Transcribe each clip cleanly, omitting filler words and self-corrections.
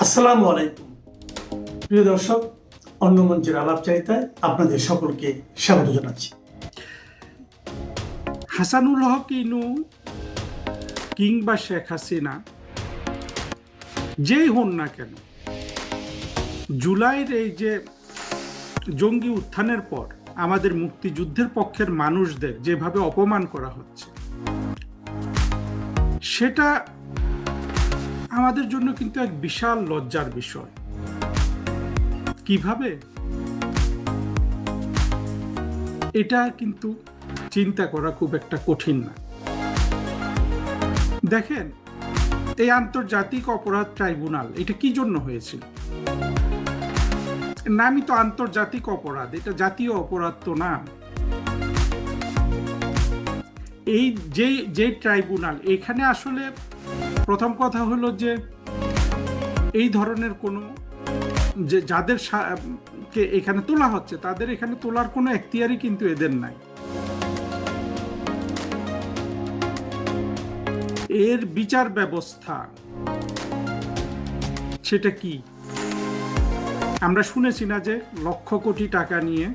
আসসালামু আলাইকুম প্রিয় দর্শক, অন্য মঞ্চের আলাপচারিতায় আপনাদের সকলকে স্বাগত জানাচ্ছি। হাসানুল হক ইনু কিংবা শেখ হাসিনা যেই হন না কেন, জুলাইয়ের এই যে জঙ্গি উত্থানের পর আমাদের মুক্তিযুদ্ধের পক্ষের মানুষদের যেভাবে অপমান করা হচ্ছে, সেটা আমাদের জন্য কিন্তু এক বিশাল লজ্জার বিষয়। কিভাবে এটা কিন্তু চিন্তা করা খুব একটা কঠিন না। দেখেন, এই আন্তর্জাতিক অপরাধ ট্রাইব্যুনাল এটা কি জন্য হয়েছিল? নামই তো আন্তর্জাতিক অপরাধ, এটা জাতীয় অপরাধ তো না। এই যে ট্রাইব্যুনাল, এখানে আসলে প্রথম কথা হলো যে এই ধরনের কোনো যে যাদের কে এখানে তোলা হচ্ছে, তাদের এখানে তোলার কোনো এখতিয়ারই কিন্তু এদের নাই। এর বিচার ব্যবস্থা সেটা কি? আমরা শুনেছি না যে লক্ষ কোটি টাকা নিয়ে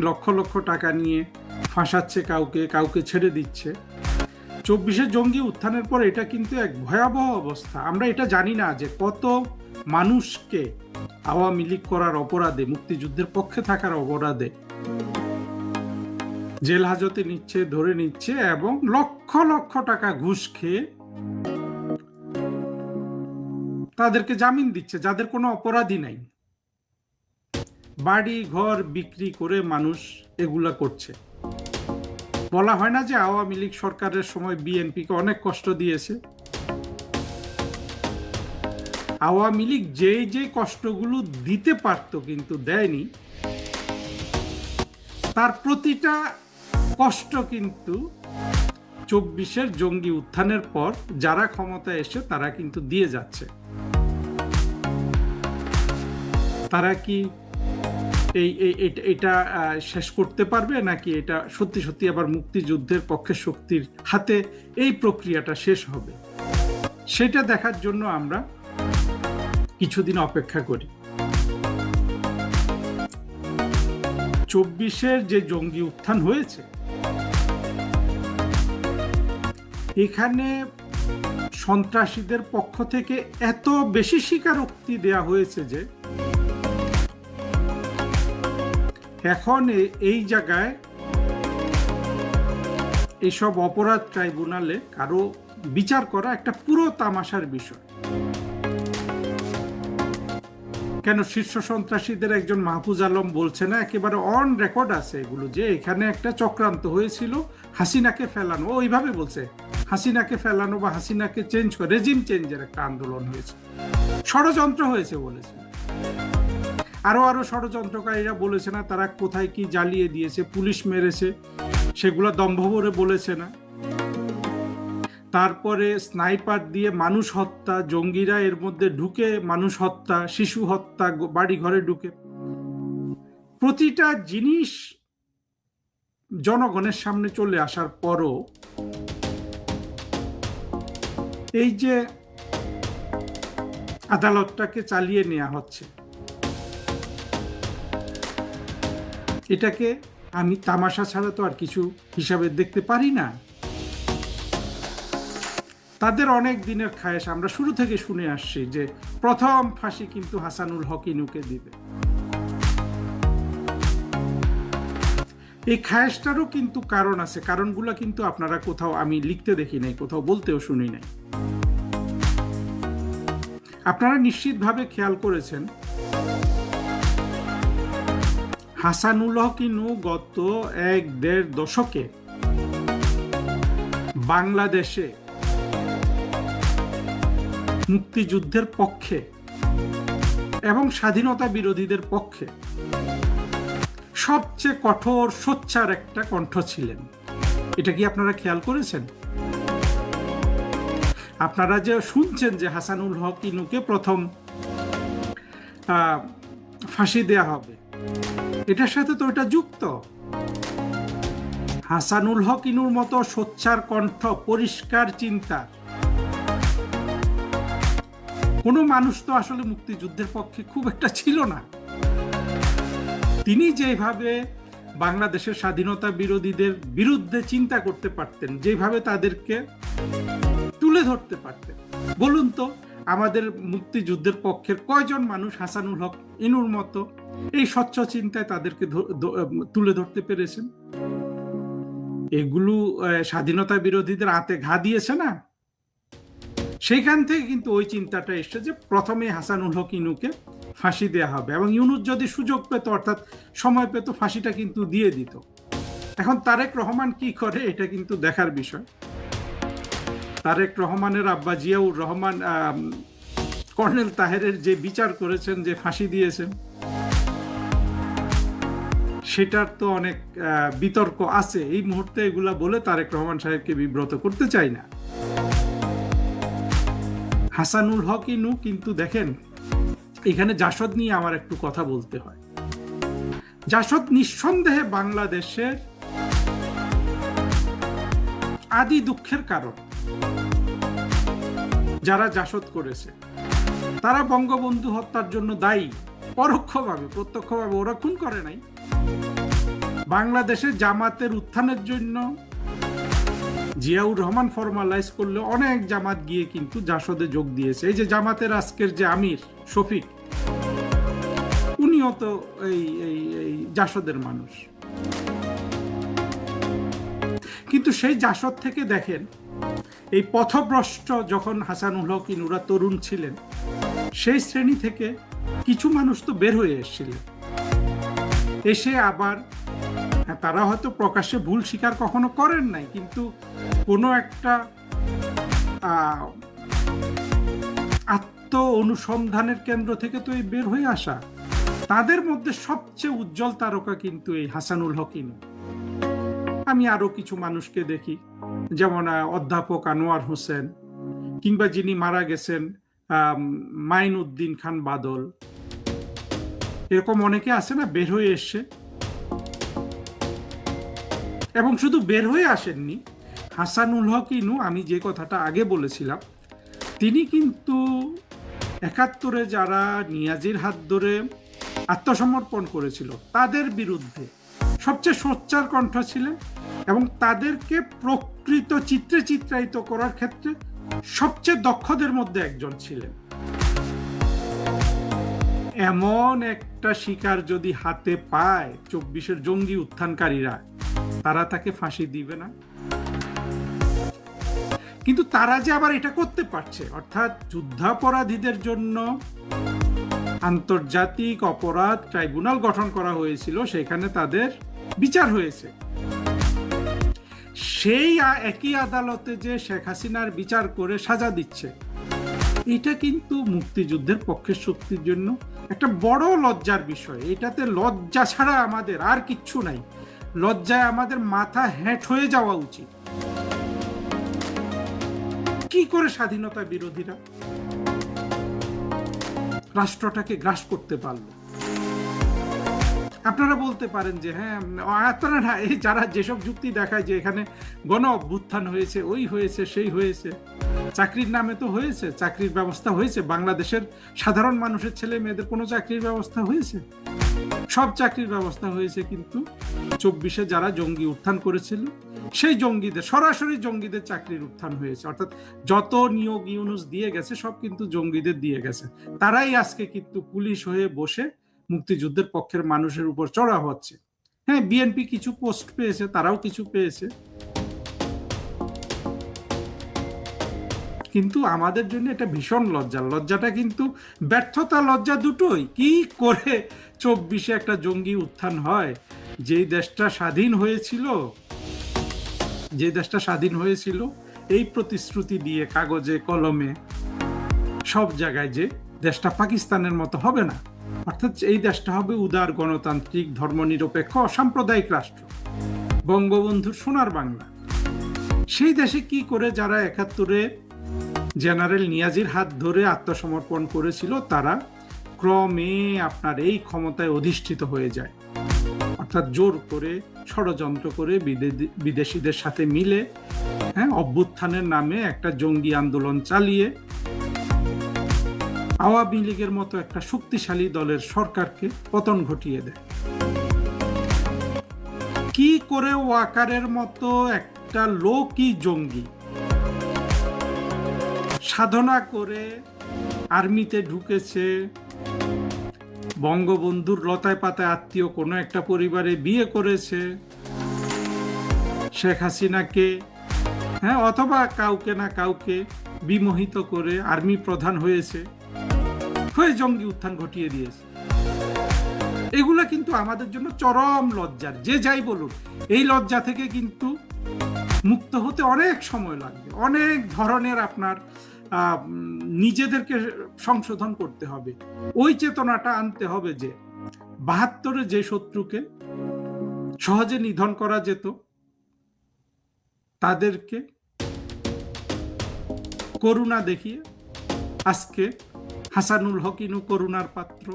লক্ষ লক্ষ টাকা নিয়ে ফাঁসাচ্ছে কাউকে, কাউকে ছেড়ে দিচ্ছে। 24শে জঙ্গি উত্থানের পর এটা কিন্তু এক ভয়াবহ অবস্থা। আমরা এটা জানি না যে কত মানুষকে আওয়ামী লীগ করার অপরাধে, মুক্তিযুদ্ধের পক্ষে থাকার অপরাধে জেল হাজতে নিচ্ছে, ধরে নিচ্ছে এবং লক্ষ লক্ষ টাকা ঘুষ খেয়ে তাদেরকে জামিন দিচ্ছে, যাদের কোনো অপরাধী নাই। বাড়ি ঘর বিক্রি করে মানুষ এগুলা করছে। বলা হয় না যে আওয়ামী লীগ সরকারের সময় বিএনপিকে অনেক কষ্ট দিয়েছে? আওয়ামী লীগ যে কষ্টগুলো দিতে পারতো কিন্তু দেয়নি, তার প্রতিটা কষ্ট কিন্তু 24শে জঙ্গি উত্থানের পর যারা ক্ষমতায় এসে তারা কিন্তু দিয়ে যাচ্ছে। তারা কি এটা শেষ করতে পারবে, নাকি এটা সত্যি সত্যি আবার মুক্তিযুদ্ধের পক্ষে শক্তির হাতে এই প্রক্রিয়াটা শেষ হবে? সেটা দেখার জন্য আমরা কিছুদিন অপেক্ষা করি। 24শে যে জঙ্গি উত্থান হয়েছে, এখানে সন্ত্রাসীদের পক্ষ থেকে এত বেশি স্বীকারোক্তি দেয়া হয়েছে যে এখন এই জায়গায় এইসব অপরাধ ট্রাইব্যুনালে কারো বিচার করা একটা পুরো তামাশার বিষয়। কেন শীর্ষ সন্ত্রাসীদের একজন মাহফুজ আলম বলছে না, একেবারে অন রেকর্ড আছে এগুলো, যে এখানে একটা চক্রান্ত হয়েছিল হাসিনাকে ফেলানো। ওইভাবে বলছে হাসিনাকে ফেলানো বা হাসিনাকে চেঞ্জ করে রেজিম চেঞ্জের একটা আন্দোলন হয়েছে, ষড়যন্ত্র হয়েছে বলেছে। আরো ষড়যন্ত্রকারীরা বলেছে না তারা কোথায় কি জ্বালিয়ে দিয়েছে, পুলিশ মেরেছে, সেগুলো দম্ভ ভরে বলেছে না। তারপরে স্নাইপার দিয়ে মানুষ হত্যা, জঙ্গিরা এর মধ্যে ঢুকে মানুষ হত্যা, শিশু হত্যা, বাড়ি ঘরে ঢুকে। প্রতিটা জিনিস জনগণের সামনে চলে আসার পরও এই যে আদালতটাকে চালিয়ে নেওয়া হচ্ছে, এটাকে আমি তামাশা ছাড়া তো আর কিছু হিসাবে দেখতে পারি না। তাদের অনেক দিনের খায়েশ, আমরা শুরু থেকে শুনে আসছি যে প্রথম ফাঁসি কিন্তু হাসানুল হক ইনুকে দিবে। এই খায়েশটারও কিন্তু কারণ আছে, কারণগুলো কিন্তু আপনারা কোথাও আমি লিখতে দেখি নাই, কোথাও বলতেও শুনি নাই। আপনারা নিশ্চিতভাবে খেয়াল করেছেন হাসানুল হক ইনু গত 1-1.5 দশকে বাংলাদেশে মুক্তিযুদ্ধের পক্ষে এবং স্বাধীনতা বিরোধীদের পক্ষে সবচেয়ে কঠোর সোচ্চার একটা কণ্ঠ ছিলেন। এটা কি আপনারা খেয়াল করেছেন? আপনারা যে শুনছেন যে হাসানুল হক ইনুকে প্রথম ফাঁসি দেয়া হবে, এটার সাথে তো এটা যুক্ত। হাসানুল হক ইনুর মতো সোচ্চার কণ্ঠ, পরিষ্কার চিন্তা কোনো মানুষ তো আসলে মুক্তিযুদ্ধের পক্ষে খুব একটা ছিল না। তিনি যেভাবে বাংলাদেশের স্বাধীনতা বিরোধীদের বিরুদ্ধে চিন্তা করতে পারতেন, যেভাবে তাদেরকে তুলে ধরতে পারতেন, বলুন তো আমাদের মুক্তিযুদ্ধের পক্ষের কয়জন মানুষ হাসানুল হক ইনুর মতো এই স্বচ্ছ চিন্তায় তাদেরকে তুলে ধরতে পেরেছেন? এগুলো স্বাধীনতা বিরোধীদের হাতে ঘা দিয়েছে না? সেইখান থেকে কিন্তু ওই চিন্তাটা এসছে যে প্রথমে হাসানুল হক ইনুকে ফাঁসি দেওয়া হবে, এবং ইউনুস যদি সুযোগ পেত, অর্থাৎ সময় পেত, ফাঁসিটা কিন্তু দিয়ে দিত। এখন তারেক রহমান কি করে এটা কিন্তু দেখার বিষয়। তারেক রহমানের আব্বা জিয়াউর রহমান কর্নেল তাহেরের যে বিচার করেছেন, যে ফাঁসি দিয়েছেন, সেটার তো অনেক বিতর্ক আছে। এই মুহূর্তে এগুলা বলে তারেক রহমান সাহেবকে বিব্রত করতে চাই না। হাসানুল হক ইনু কিন্তু দেখেন, এখানে জাসদ নিয়ে আমার একটু কথা বলতে হয়। জাসদ নিঃসন্দেহে বাংলাদেশের আদি দুঃখের কারণ। যারা জাসদ করেছে তারা বঙ্গবন্ধু হত্যার জন্য দায়ী, পরোক্ষভাবে, প্রত্যক্ষভাবে। ওরা খুন করে নাই। বাংলাদেশের জামাতের উত্থানের জন্য জিয়াউর রহমান ফরমালাইজ করলে অনেক জামাত গিয়ে কিন্তু জাসদে যোগ দিয়েছে। এই যে জামাতের আজকের যে আমির শফিক, উনিও তো এই জাসদের মানুষ। কিন্তু সেই জাসদ থেকে দেখেন, এই পথভ্রষ্ট যখন হাসানুল হক ইনুরা তরুণ ছিলেন, সেই শ্রেণী থেকে কিছু মানুষ তো বের হয়ে এসেছিলেন। এসে আবার তারা হয়তো প্রকাশ্যে ভুল স্বীকার কখনো করেন নাই, কিন্তু কোনো একটা আত্ম অনুসন্ধানের কেন্দ্র থেকে তো এই বের হয়ে আসা। তাদের মধ্যে সবচেয়ে উজ্জ্বল তারকা কিন্তু এই হাসানুল হক ইনু। আমি আরো কিছু মানুষকে দেখি, যেমন অধ্যাপক আনোয়ার হোসেন, কিংবা যিনি মারা গেছেন মাইনউদ্দিন খান বাদল, এরকম অনেকে আছে না, বের হয়ে এসছে। এবং শুধু বের হয়ে আসেননি, হাসানুল হক ইনু, আমি যে কথাটা আগে বলেছিলাম, তিনি কিন্তু ৭১-এ যারা নিয়াজির হাত ধরে আত্মসমর্পণ করেছিল তাদের বিরুদ্ধে সবচেয়ে সোচ্চার কণ্ঠ ছিলেন, এবং তাদেরকে প্রকৃত চিত্রে চিত্রায়িত করার ক্ষেত্রে সবচেয়ে দক্ষদের মধ্যে একজন ছিলেন। এমন একটা শিকার যদি হাতে পায় ২৪-এর জঙ্গি উত্থানকারীরা, তারা তাকে ফাঁসি দিবে না? কিন্তু তারা যে আবার এটা করতে পারছে, অর্থাৎ যুদ্ধাপরাধীদের জন্য আন্তর্জাতিক অপরাধ ট্রাইব্যুনাল গঠন করা হয়েছিল, সেখানে তাদের বিচার হয়েছে। সেই একই আদালতে যে শেখ হাসিনার বিচার করে সাজা দিচ্ছে, এটা কিন্তু মুক্তিযুদ্ধের পক্ষের শক্তির জন্য একটা বড় লজ্জার বিষয়। এটাতে লজ্জা ছাড়া আমাদের আর কিচ্ছু নাই। লজ্জায় আমাদের মাথা হ্যাট হয়ে যাওয়া উচিত। কি করে স্বাধীনতা বিরোধীরা রাষ্ট্রটাকে গ্রাস করতে পারল? আপনারা বলতে পারেন যে হ্যাঁ, আপনারা না, এই যারা যেসব যুক্তি দেখায় যে এখানে গণ অভ্যুত্থান হয়েছে, ওই হয়েছে, সেই হয়েছে, চাকরির নামে তো হয়েছে, চাকরির ব্যবস্থা হয়েছে। বাংলাদেশের সাধারণ মানুষের ছেলে মেয়েদের কোনো চাকরির ব্যবস্থা হয়েছে? সব চাকরির ব্যবস্থা হয়েছে, কিন্তু ২৪-এ যারা জঙ্গি উত্থান করেছিল, সেই জঙ্গিদের, সরাসরি জঙ্গিদের চাকরির উত্থান হয়েছে। অর্থাৎ যত নিয়োগ ইউনুস দিয়ে গেছে সব কিন্তু জঙ্গিদের দিয়ে গেছে। তারাই আজকে কিন্তু পুলিশ হয়ে বসে মুক্তিযুদ্ধের পক্ষের মানুষের উপর চড়া হচ্ছে। হ্যাঁ, বিএনপি কিছু পোস্ট পেয়েছে, তারাও কিছু পেয়েছে, কিন্তু আমাদের জন্য এটা ভীষণ লজ্জার। লজ্জাটা কিন্তু ব্যর্থতা, লজ্জা দুটোই। কি করে ২৪-এ একটা জঙ্গি উত্থান হয়? যেই দেশটা স্বাধীন হয়েছিল এই প্রতিশ্রুতি দিয়ে, কাগজে কলমে, সব জায়গায়, যে দেশটা পাকিস্তানের মতো হবে না, অর্থাৎ এই দেশটা হবে উদার, গণতান্ত্রিক, ধর্মনিরপেক্ষ, অসাম্প্রদায়িক রাষ্ট্র, বঙ্গবন্ধুর সোনার বাংলা। সেই দেশে কি করে যারা ৭১-এ জেনারেল নিয়াজির হাত ধরে আত্মসমর্পণ করেছিল, তারা ক্রমে আপনার এই ক্ষমতায় অধিষ্ঠিত হয়ে যায়। অর্থাৎ জোর করে, ষড়যন্ত্র করে, বিদেশিদের সাথে মিলে, হ্যাঁ, অভ্যুত্থানের নামে একটা জঙ্গি আন্দোলন চালিয়ে আওয়ামী লীগের মতো একটা শক্তিশালী দলের সরকারকে পতন ঘটিয়ে দেয়। কি করে ওয়াকারের মতো একটা লোকই জঙ্গি সাধনা করে আর্মিতে ঢুকেছে, বঙ্গবন্ধুর লতায় পাতায় আত্মীয় কোনো একটা পরিবারে বিয়ে করেছে, শেখ হাসিনাকে অথবা কাউকে না কাউকে বিমোহিত করে আর্মি প্রধান হয়েছে, হয়ে জঙ্গি উত্থান ঘটিয়ে দিয়েছে। এগুলা কিন্তু আমাদের জন্য চরম লজ্জার। যে যাই বলুন, এই লজ্জা থেকে কিন্তু মুক্ত হতে অনেক সময় লাগবে। অনেক ধরনের আপনার নিজেদেরকে সংশোধন করতে হবে। ওই চেতনাটা আনতে হবে যে ৭২-এ যে শত্রুকে সহজে নিধন করা যেত, তাদেরকে করুণা দেখিয়ে আজকে হাসানুল হক ইনু করুণার পাত্র,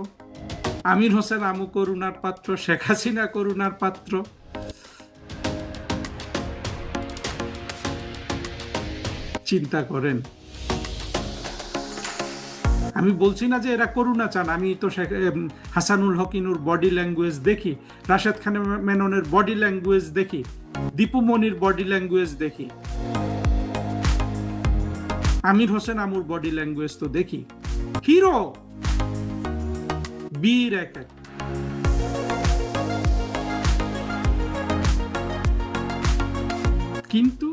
আমির হোসেন আমু করুণার পাত্র, শেখ হাসিনা করুণার পাত্র। চিন্তা করেন। আমি বলছি না যে এরা করুণা চান, আমি তো হাসানুল হক ইনুর বডি ল্যাঙ্গুয়েজ দেখি, রাশেদ খান মেননের বডি ল্যাঙ্গুয়েজ দেখি, দীপু মনির বডি ল্যাঙ্গুয়েজ দেখি, আমির হোসেন আমুর বডি ল্যাঙ্গুয়েজ তো দেখি। হিরো, বীর এক এক। কিন্তু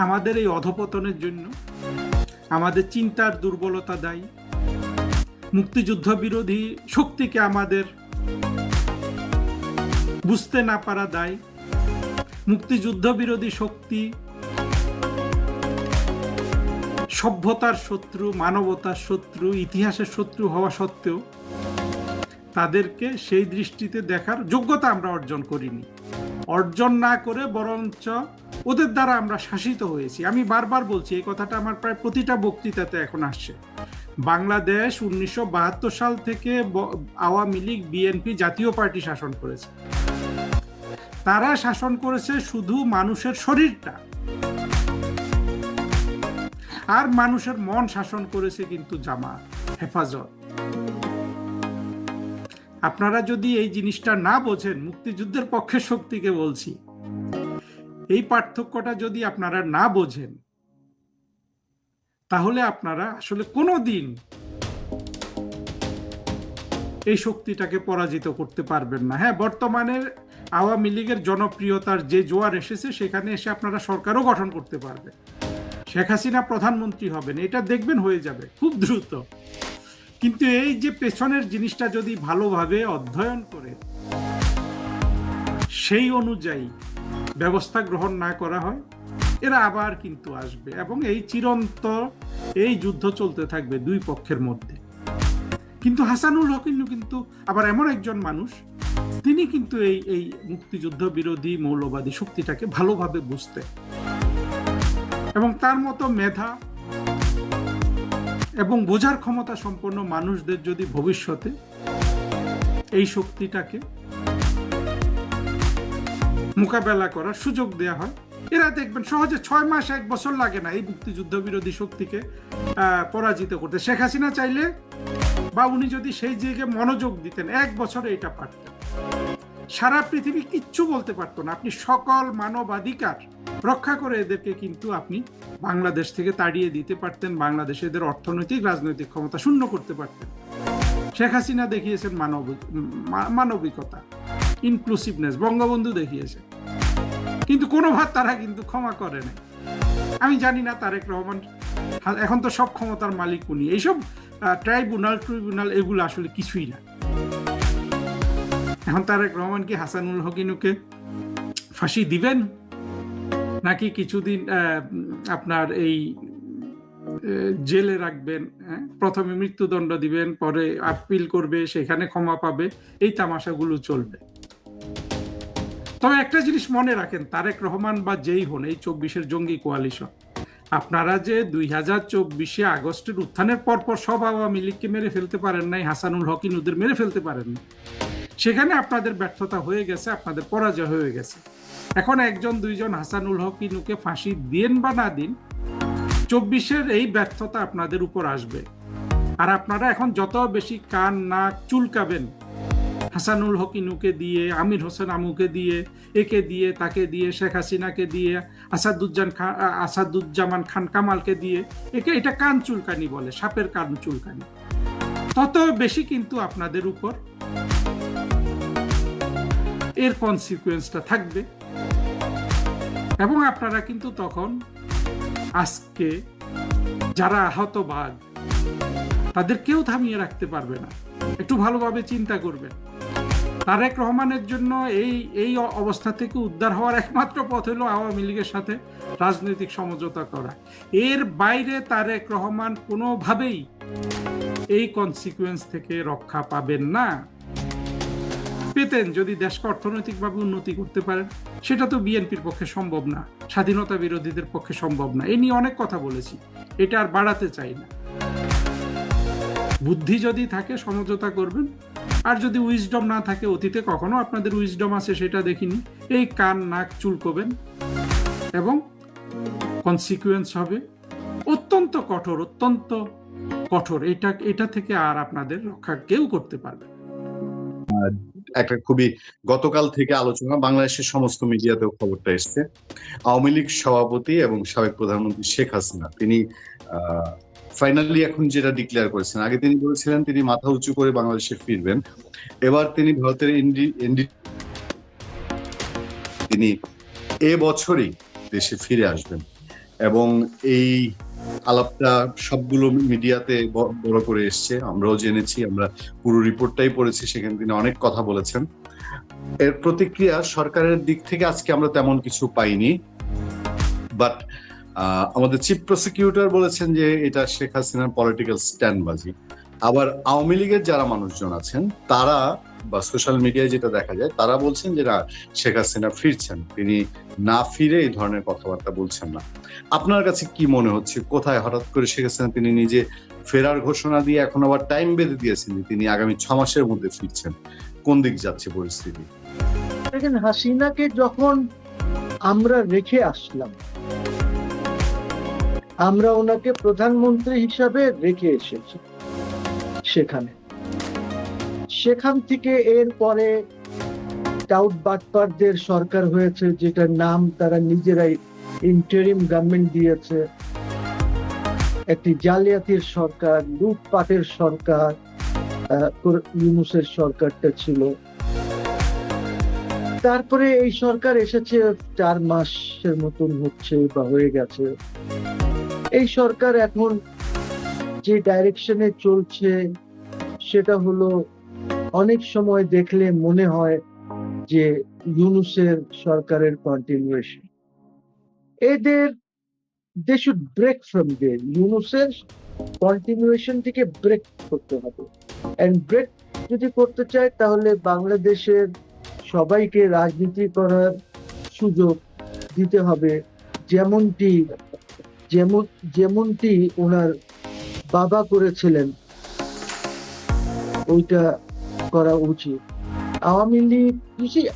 আমাদের এই অধপতনের জন্য আমাদের চিন্তার দুর্বলতা দায়ী, মুক্তিযুদ্ধ বিরোধী শক্তিকে আমাদের বুঝতে না পারা দায়ী। মুক্তিযুদ্ধ বিরোধী শক্তি সভ্যতার শত্রু, মানবতার শত্রু, ইতিহাসের শত্রু হওয়া সত্ত্বেও তাদেরকে সেই দৃষ্টিতে দেখার যোগ্যতা আমরা অর্জন করিনি। অর্জন না করে বরঞ্চ ওদের দ্বারা আমরা শাসিত হয়েছি। আমি বারবার বলছি, এই কথাটা আমার প্রায় প্রতিটা বক্তৃতাতে এখন আসছে। বাংলাদেশ 1972 সাল থেকে আওয়ামী লীগ, বিএনপি, জাতীয় পার্টি শাসন করেছে। তারা শাসন করেছে শুধু মানুষের শরীরটা, আর মানুষের মন শাসন করেছে কিন্তু জামাত, হেফাজত। আপনারা যদি এই জিনিসটা না বোঝেন, মুক্তিযুদ্ধের পক্ষের শক্তিকে বলছি, এই পার্থক্যটা যদি আপনারা না বোঝেন, তাহলে আপনারা আসলে কোনোদিন এই শক্তিটাকে পরাজিত করতে পারবেন না। হ্যাঁ, বর্তমানে আওয়ামী লীগের জনপ্রিয়তার যে জোয়ার এসেছে, সেখানে এসে আপনারা সরকারও গঠন করতে পারবেন, শেখ হাসিনা প্রধানমন্ত্রী হবেন, এটা দেখবেন হয়ে যাবে খুব দ্রুত। কিন্তু এই যে পেছনের জিনিসটা যদি ভালোভাবে অধ্যয়ন করে সেই অনুযায়ী ব্যবস্থা গ্রহণ না করা হয়, এরা আবার কিন্তু আসবে এবং এই চিরন্তর এই যুদ্ধ চলতে থাকবে দুই পক্ষের মধ্যে। কিন্তু হাসানুল হক কিন্তু আবার এমন একজন মানুষ, তিনি কিন্তু এই মুক্তিযুদ্ধ বিরোধী মৌলবাদী শক্তিটাকে ভালোভাবে বুঝতে, এবং তার মতো মেধা এবং বোঝার ক্ষমতা সম্পন্ন মানুষদের যদি ভবিষ্যতে এই শক্তিটাকে মোকাবেলা করার সুযোগ দেওয়া হয়, এরা দেখবেন সহজে 6 মাস 1 বছর লাগে না এই মুক্তিযুদ্ধ বিরোধী শক্তিকে পরাজিত করতে। শেখ হাসিনা চাইলে, বা উনি যদি সেই জায়গায় মনোযোগ দিতেন, 1 বছরে এটা পারতেন। সারা পৃথিবী কিচ্ছু বলতে পারতো না। আপনি সকল মানবাধিকার রক্ষা করে এদেরকে কিন্তু আপনি বাংলাদেশ থেকে তাড়িয়ে দিতে পারতেন, বাংলাদেশে এদের অর্থনৈতিক রাজনৈতিক ক্ষমতা শূন্য করতে পারতেন। শেখ হাসিনা দেখিয়েছেন মানবিকতা, ইনক্লুসিভনেস, বঙ্গবন্ধু দেখিয়েছে, কিন্তু কোনো ভাত তারা কিন্তু ক্ষমা করে নাই। আমি জানি না তারেক রহমান, এখন তো সব ক্ষমতার মালিক উনি, এইসব ট্রাইব্যুনাল এগুলো আসলে কিছুই না। এখন তারেক রহমান কি হাসানুল হক ইনুকে ফাঁসি দিবেন, নাকি কিছুদিন আপনার এই জেলে রাখবেন, প্রথমে মৃত্যুদণ্ড দিবেন, পরে আপিল করবে, সেখানে ক্ষমা পাবে, এই তামাশাগুলো চলবে। তবে একটা জিনিস মনে রাখেন, তারেক রহমান বা যেই হন, এই 24-এর জঙ্গি কোয়ালিশন, আপনারা যে 2024 আগস্টের উত্থানের পরপর সব আওয়ামী লীগকে মেরে ফেলতে পারেন নাই, হাসানুল হক ইনুদের মেরে ফেলতে পারেন না, সেখানে আপনাদের ব্যর্থতা হয়ে গেছে, আপনাদের পরাজয় হয়ে গেছে। এখন 1-2 জন হাসানুল হক ইনুকে ফাঁসি দিন বা না দিন, 24-এর এই ব্যর্থতা আপনাদের উপর আসবে। আর আপনারা এখন যত বেশি কান নাক চুলকাবেন হাসানুল হক ইনুকে দিয়ে, আমির হোসেন আমুকে দিয়ে, একে দিয়ে, তাকে দিয়ে, শেখ হাসিনাকে দিয়ে, আসাদুজ্জামান খান কামালকে দিয়ে, এটা কান চুলকানি বলে, সাপের কান চুলকানি। তত বেশি কিন্তু আপনাদের উপর এর কনসিকুয়েন্সটা থাকবে। এবং আপনারা কিন্তু তখন আজকে যারা আহতবাদ তাদের কেউ থামিয়ে রাখতে পারবে না। একটু ভালোভাবে চিন্তা করবেন। তারেক রহমানের জন্য এই অবস্থা থেকে উদ্ধার হওয়ার একমাত্র পথ হলো আওয়ামী লীগের সাথে রাজনৈতিক সমঝোতা করা। এর বাইরে তারেক রহমান কোনোভাবেই এই কনসিকুয়েন্স থেকে রক্ষা পাবেন না। পেতেন যদি দেশকে অর্থনৈতিকভাবে উন্নতি করতে পারেন, সেটা তো বিএনপির পক্ষে সম্ভব না, স্বাধীনতা বিরোধীদের পক্ষে সম্ভব না। এ নিয়ে অনেক কথা বলেছি, এটা আর বাড়াতে চাই না। বুদ্ধি যদি থাকে সমঝোতা করবেন, আর যদি উইজডম না থাকে, অতীতে কখনো আপনাদের উইজডম আছে সেটা দেখিনি, এই কান নাক চুলকোবেন এবং কনসিকুয়েন্স হবে অত্যন্ত কঠোর, অত্যন্ত কঠোর। এটা থেকে আর আপনাদের রক্ষা কেউ করতে পারবে না। একটা খুবই গতকাল থেকে আলোচনা, বাংলাদেশের সমস্ত মিডিয়াতেও খবরটা এসছে। আওয়ামী লীগ সভাপতি এবং সাবেক প্রধানমন্ত্রী শেখ হাসিনা তিনি ফাইনালি এখন যেটা ডিক্লেয়ার করেছেন, আগে তিনি বলেছিলেন তিনি মাথা উঁচু করে বাংলাদেশে ফিরবেন, এবার তিনি ভারতের তিনি এবছরই দেশে ফিরে আসবেন। এবং এই আলাপটা সবগুলো মিডিয়াতে বড় করে এসছে, আমরাও জেনেছি, আমরা পুরো রিপোর্টটাই পড়েছি, সেখানে তিনি অনেক কথা বলেছেন। এর প্রতিক্রিয়া সরকারের দিক থেকে আজকে আমরা তেমন কিছু পাইনি, বাট আমাদের চিফ প্রসিকিউটর বলেছেন যে এটা শেখ হাসিনার পলিটিক্যাল স্ট্যান্ডবাজি। আবার আওয়ামী লীগের যারা মানুষজন আছেন তারা বা সোশ্যাল মিডিয়ায় যেটা দেখা যায়, তারা বলছেন যে না, শেখ হাসিনা ফিরছেন, তিনি না ফিরে এই ধরনের কথাবার্তা বলছেন না। আপনার কাছে কি মনে হচ্ছে, কোথায় হঠাৎ করে শেখ হাসিনা তিনি নিজে ফেরার ঘোষণা দিয়ে এখন আবার টাইম বেঁধে দিয়েছেন তিনি আগামী 6 মাসের মধ্যে ফিরছেন, কোন দিক যাচ্ছে পরিস্থিতি? দেখেন, হাসিনাকে যখন আমরা রেখে আসলাম, আমরা ওনাকে প্রধানমন্ত্রী হিসাবে রেখে এসেছি সেখান থেকে এরপরে টাউট বাটপারদের সরকার হয়েছে, যেটার নাম তারা নিজেরাই ইন্টারিম গভর্নমেন্ট দিয়েছে। একটি জালিয়াতির সরকার, লুটপাটের সরকার ইউনূসের সরকারটা ছিল। তারপরে এই সরকার এসেছে 4 মাসের মতন হচ্ছে বা হয়ে গেছে। এই সরকার এখন যে ডাইরেকশনে চলছে সেটা হলো, অনেক সময় দেখলে মনে হয় যে ইউনূসের সরকারের continuation. They should break from there. ইউনূসের কন্টিনিউয়েশন থেকে ব্রেক করতে হবে। এন্ড ব্রেক যদি করতে চায় তাহলে বাংলাদেশের সবাইকে রাজনীতি করার সুযোগ দিতে হবে, যেমনটি ওনার বাবা করেছিলেন, ওইটা করা উচিত।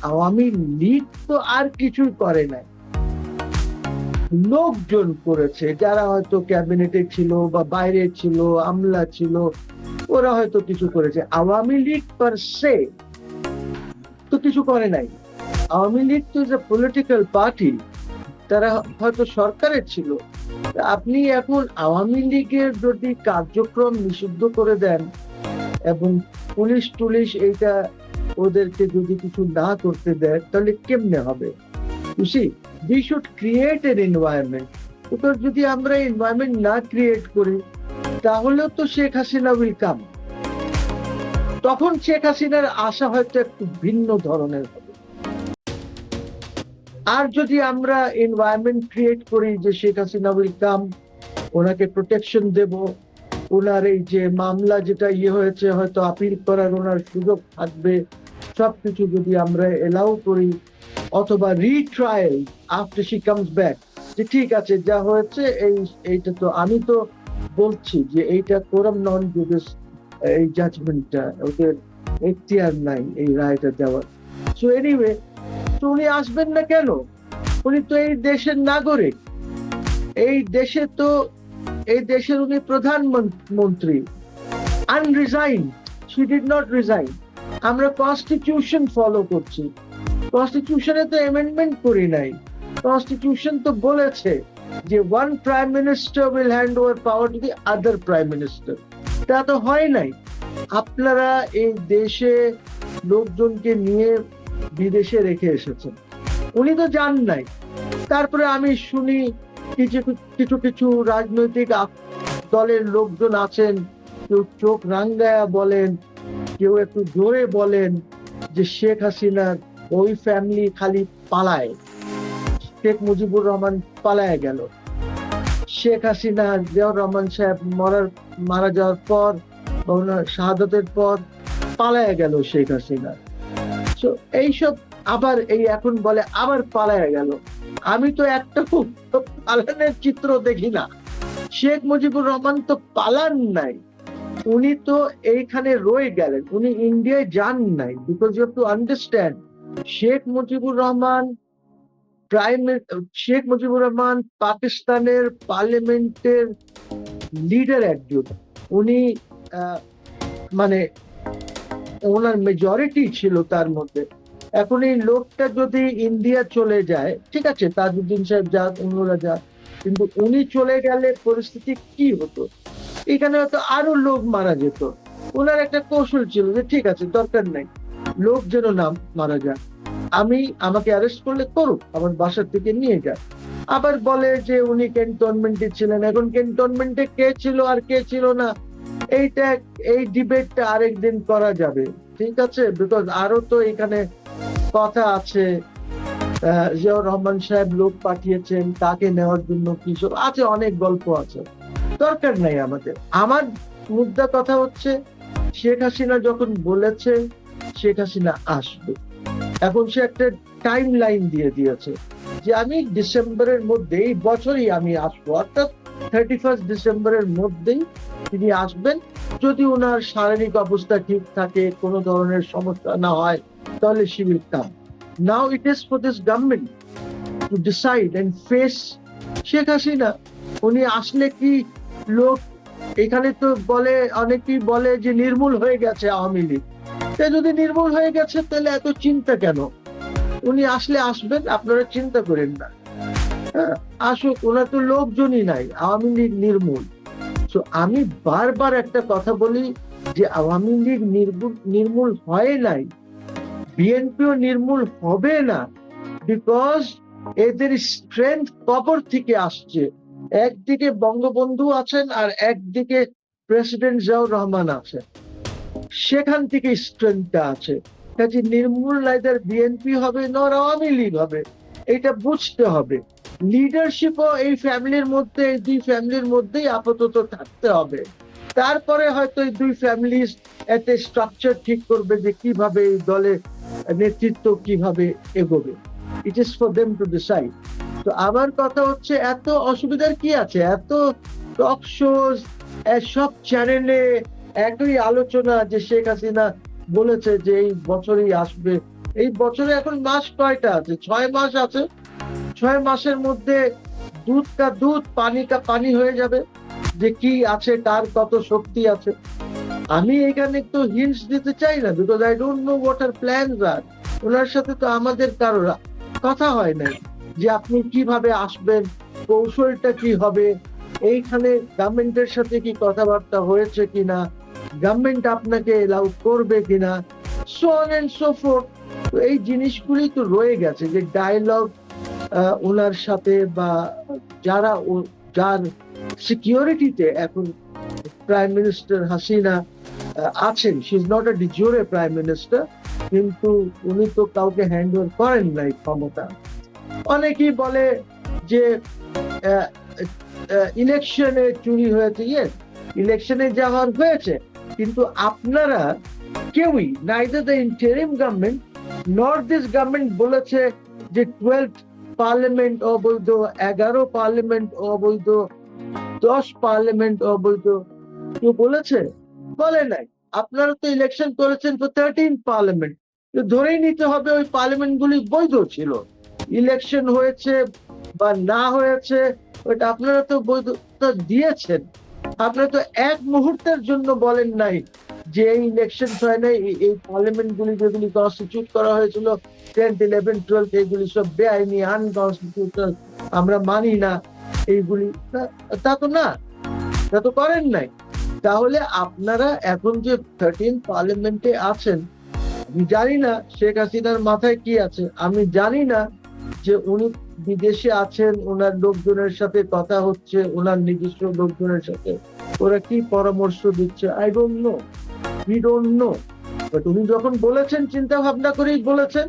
আওয়ামী লীগ তো আর কিছুই করে নাই, লোকজন করেছে যারা হয়তো ক্যাবিনেটে ছিল বা বাইরে ছিল, আমলা ছিল, ওরা হয়তো কিছু করেছে। আওয়ামী লীগ পার সে তো কিছু করে নাই। আওয়ামী লীগ তো ইজ এ পলিটিক্যাল পার্টি, তারা হয়তো সরকারের ছিল। আপনি এখন আওয়ামী লীগের যদি কার্যক্রম নিষিদ্ধ করে দেন এবং পুলিশ টুলিশ এইটা ওদেরকে যদি কিছু না করতে দেয়, তাহলে কেমনে হবে? we should create an environment. because যদি আমরা এনভায়রনমেন্ট না ক্রিয়েট করি তাহলে তো শেখ হাসিনা উইল কাম। তখন শেখ হাসিনার আশা হয়তো একটু ভিন্ন ধরনের হবে। আর যদি আমরা এনভায়রনমেন্ট ক্রিয়েট করি যে শেখ হাসিনা উইল কাম, ওনাকে প্রোটেকশন দেব, ওনার এই যে মামলা যেটা হয়েছে হয়তো আপিল করার ওনার সুযোগ থাকবে, সবকিছু যদি আমরা এলাও করি, অথবা রিট্রায়াল আফটার শি কামস ব্যাক, যে ঠিক আছে যা হয়েছে এইটা তো আমি তো বলছি যে এইটা কোরাম নন জুডিস, এই জাজমেন্টটা ওদের এখতিয়ার নাই এই রায়টা দেওয়ার। সো এনিওয়ে, তো উনি আসবেন না কেন? উনি তো এই দেশের নাগরিক। এই দেশে তো এই দেশের উনি প্রধানমন্ত্রী, আনরিজাইন, শি ডিড নট রিজাইন। আমরা কনস্টিটিউশন ফলো করছি, কনস্টিটিউশনে তো অ্যামেন্ডমেন্ট করি নাই। কনস্টিটিউশন তো বলেছে যে one prime minister will hand over power to the other prime minister. তা তো হয় নাই। আপনারা এই দেশে লোকজনকে নিয়ে বিদেশে রেখে এসেছেন, উনি তো যান নাই। তারপরে আমি শুনি কিছু কিছু রাজনৈতিক দলের লোকজন আছেন, কেউ চোখ রাঙ্গায়া বলেন, কেউ একটু জোরে বলেন যে শেখ হাসিনার ওই ফ্যামিলি খালি পালায়, শেখ মুজিবুর রহমান পালায় গেল, শেখ হাসিনা জিয়াউর রহমান সাহেব মারা যাওয়ার পর, ওনার শাহাদতের পর পালায় গেল শেখ হাসিনা। তো এইসব আবার এই এখন বলে আবার পালায় গেল। আমি তো একটা পালানের চিত্র দেখি না। শেখ মুজিবুর রহমান তো পালান নাই, উনি তো এইখানে রয়ে গেলেন, উনি ইন্ডিয়ায় যান নাই। Because you have to understand, Sheikh Mujibur Rahman পাকিস্তানের পার্লামেন্টের লিডার একজন, উনি মানে ওনার মেজরিটি ছিল তার মধ্যে। এখন এই লোকটা যদি ইন্ডিয়া চলে যায়, ঠিক আছে, তাজউদ্দিন সাহেব যাক, অন্যরা যাক, কিন্তু উনি চলে গেলে পরিস্থিতি কি হতো? এখানে হয়তো আরো লোক মারা যেত। ওনার একটা কৌশল ছিল যে ঠিক আছে, দরকার নাই, লোক যেন না মারা যায়, আমাকে অ্যারেস্ট করলে করুক, আমার বাসার থেকে নিয়ে যাক। আবার বলে যে উনি ক্যান্টনমেন্টে ছিলেন। এখন ক্যান্টনমেন্টে কে ছিল আর কে ছিল না, এই ডিবেটটা আরেকদিন করা যাবে, ঠিক আছে? বিকজ আরো তো এখানে কথা আছে, জিয়াউর রহমান সাহেব লোক পাঠিয়েছেন, তাকে নেওয়ার জন্য কি সব আছে, অনেক গল্প আছে, দরকার নাই আমাদের। আমার মুদ্রা কথা হচ্ছে, শেখ হাসিনা যখন বলেছে শেখ হাসিনা আসবে, এখন সে একটা টাইম লাইন দিয়ে দিয়েছে যে আমি ডিসেম্বরের মধ্যে, এই বছরই আমি আসবো, অর্থাৎ 31 ডিসেম্বরের মধ্যেই তিনি আসবেন। যদি ওনার শারীরিক অবস্থা ঠিক থাকে, কোনো ধরনের সমস্যা না হয়, তাহলে she will come. Now it is for this government to decide and face Sheikh Hasina. উনি আসলে কি লোক, এখানে তো বলে, অনেকেই বলে যে নির্মূল হয়ে গেছে আওয়ামী লীগ। যদি নির্মূল হয়ে গেছে তাহলে এত চিন্তা কেন? উনি আসলে আসবেন, আপনারা চিন্তা করেন না, আসুক, ওনার তো লোকজনই নাই, আওয়ামী লীগ নির্মূল। তো আমি বারবার একটা কথা বলি যে আওয়ামী লীগ নির্মূল হয় নাই, বিএনপিও নির্মূল হবে না, বিকজ এদের স্ট্রেংথ কবর থেকে আসছে। একদিকে বঙ্গবন্ধু আছেন আর একদিকে প্রেসিডেন্ট জিয়াউর রহমান আছেন, সেখান থেকে স্ট্রেংথটা আছে। কাজে নির্মূল নাইদার বিএনপি হবে নর আওয়ামী লীগ হবে, এটা বুঝতে হবে। লিডারশিপও এই ফ্যামিলির মধ্যে, এই দুই ফ্যামিলির মধ্যেই আপাতত থাকতে হবে। তারপরে হয়তো এই দুই ফ্যামিলি একটা স্ট্রাকচার ঠিক করবে যে কিভাবে এই দলের নেতৃত্ব কিভাবে এগোবে। It is for them to decide. তো আমার কথা হচ্ছে, এত অসুবিধার কি আছে? এত টক শোজ, সব চ্যানেলে একই আলোচনা যে শেখ হাসিনা বলেছে যে এই বছরই আসবে। এই বছরে এখন মাস কয়টা আছে? 6 মাস আছে। 6 মাসের মধ্যে দুধ কা দুধ, পানি কা পানি হয়ে যাবে যে কি আছে, কার কত শক্তি আছে। আমি এখানে একটু হিন্টস দিতে চাই না, because I don't know what are plans are. ওনার সাথে তো আমাদের কারোর কথা হয় নাই যে আপনি কিভাবে আসবেন, কৌশলটা কি হবে, এইখানে গভর্নমেন্টের সাথে কি কথাবার্তা হয়েছে কিনা, গভর্নমেন্ট আপনাকে এলাউ করবে কিনা, so on and so forth. এই জিনিসগুলি তো রয়ে গেছে, যে ডায়ালগ ওনার সাথে, বা যার সিকিউরিটিতে এখন প্রাইম মিনিস্টার হাসিনা আছেন, she is not a de jure prime minister, কিন্তু উনি তো কাউকে হ্যান্ড ওভার করেন নাই ক্ষমতা। অনেকেই বলে যে ইলেকশনে চুরি হয়েছে। ইয়েস, ইলেকশনে যাওয়ার হয়েছে, কিন্তু আপনারা কেউই, neither the interim government not this government বলেছে যে 12th পার্লামেন্ট অবৈধ, 11 পার্লামেন্ট অবৈধ, 10 পার্লামেন্ট অবৈধ, কেউ বলেছে? বলে নাই। আপনারা তো ইলেকশন করেছেন ফর 13 পার্লামেন্ট, ধরেই নিতে হবে ওই পার্লামেন্ট গুলি বৈধ ছিল। ইলেকশন হয়েছে বা না হয়েছে ওটা আপনারা তো বৈধতা দিয়েছেন। আপনারা তো এক মুহূর্তের জন্য বলেন নাই যে এই ইলেকশন হয় নাই, এই পার্লামেন্ট গুলি যেগুলি কনস্টিটিউট করা হয়েছিল 10th, 11th, 12th, এগুলি সব বেআইনি, আনকনস্টিটিউশনাল, আমরা মানি না এইগুলি। তা তো না, তা তো করেন নাই। তাহলে আপনারা এখন যে 13th পার্লামেন্টে আছেন, আমি জানি না শেখ হাসিনার মাথায় কি আছে, আমি জানি না যে উনি বিদেশে আছেন, ওনার লোকজনের সাথে কথা হচ্ছে, ওনার নিজস্ব লোকজনের সাথে ওরা কি পরামর্শ দিচ্ছে, I don't no, we don't know. But উনি যখন বলেছেন চিন্তা ভাবনা করেই বলেছেন,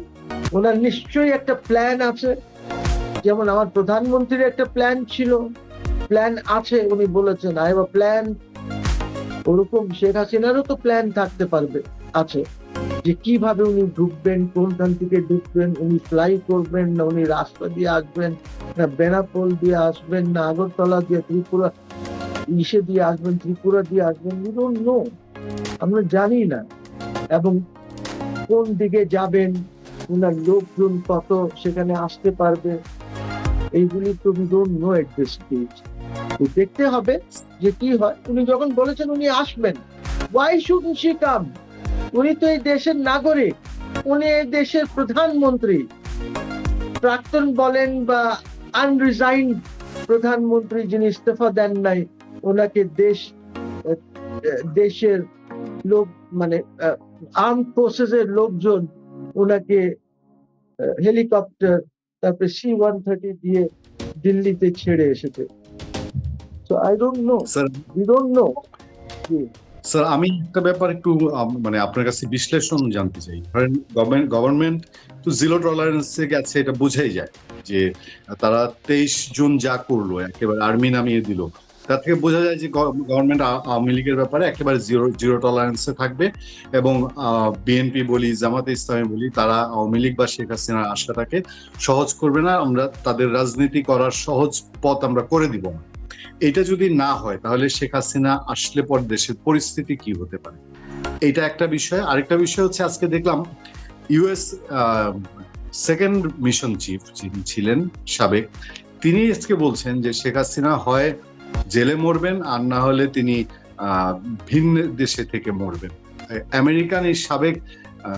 ওনার নিশ্চয়ই একটা প্ল্যান আছে। যেমন আমার প্রধানমন্ত্রীর একটা প্ল্যান ছিল, প্ল্যান আছে, উনি বলেছেন আই হ্যাভ আ প্ল্যান। ওরকম শেখ হাসিনারও তো প্ল্যান থাকতে পারবে, আছে, যে কিভাবে উনি ঢুকবেন, কোনখান থেকে ঢুকবেন, উনি ফ্লাই করবেন না উনি রাস্তা দিয়ে আসবেন, না বেনাপোল দিয়ে আসবেন, না আগরতলা দিয়ে ত্রিপুরা ইসে দিয়ে আসবেন, ত্রিপুরা দিয়ে আসবেন, উই ডোন্ট নো, আমরা জানি না। এবং কোন দিকে যাবেন, উনার লোকজন কত সেখানে আসতে পারবে, এইগুলি তো we don't know at this stage. তো দেখতে হবে যে কি হয়। উনি যখন বলেছেন উনি আসবেন, ওয়াই শুডন্ট শি কাম? উনি তো এই দেশের নাগরিক, উনি এই দেশের প্রধানমন্ত্রী, প্রাক্তন বলেন বা আনরিজাইন প্রধানমন্ত্রী যিনি ইস্তফা দেন নাই, ওনাকে দেশের লোক মানে আর্ম ফোর্সেসের লোকজন ওনাকে হেলিকপ্টার তারপরে C-130 দিয়ে দিল্লিতে ছেড়ে এসেছে। So I don't no, sir we don't know. Sir আমি একটা ব্যাপার একটু মানে আপনার কাছে বিশ্লেষণ জানতে চাই। ধরেন গভর্নমেন্ট তো জিরো টলারেন্সে গেছে, এটা বোঝাই যায় যে তারা 23 জুন যা করলো, একেবারে আর্মি নামিয়ে দিল, তার থেকে বোঝা যায় যে গভর্নমেন্ট আওয়ামী লীগের ব্যাপারে একেবারে জিরো টলারেন্সে থাকবে। এবং বিএনপি বলি, জামাতে ইসলামী বলি, তারা আওয়ামী লীগ বা শেখ হাসিনার আশাটাকে সহজ করবে না, আমরা তাদের রাজনীতি করার সহজ পথ আমরা করে দিব না। এটা যদি না হয় তাহলে শেখ হাসিনা আসলে পর দেশের পরিস্থিতি কি হতে পারে, এটা একটা বিষয়। আরেকটা বিষয় হচ্ছে, আজকে দেখলাম ইউএস সেকেন্ড মিশন চিফ যিনি ছিলেন সাবেক, তিনি আজকে বলছেন যে শেখ হাসিনা হয় জেলে মরবেন, আর না হলে তিনি ভিন্ন দেশে থেকে মরবেন। আমেরিকান এই সাবেক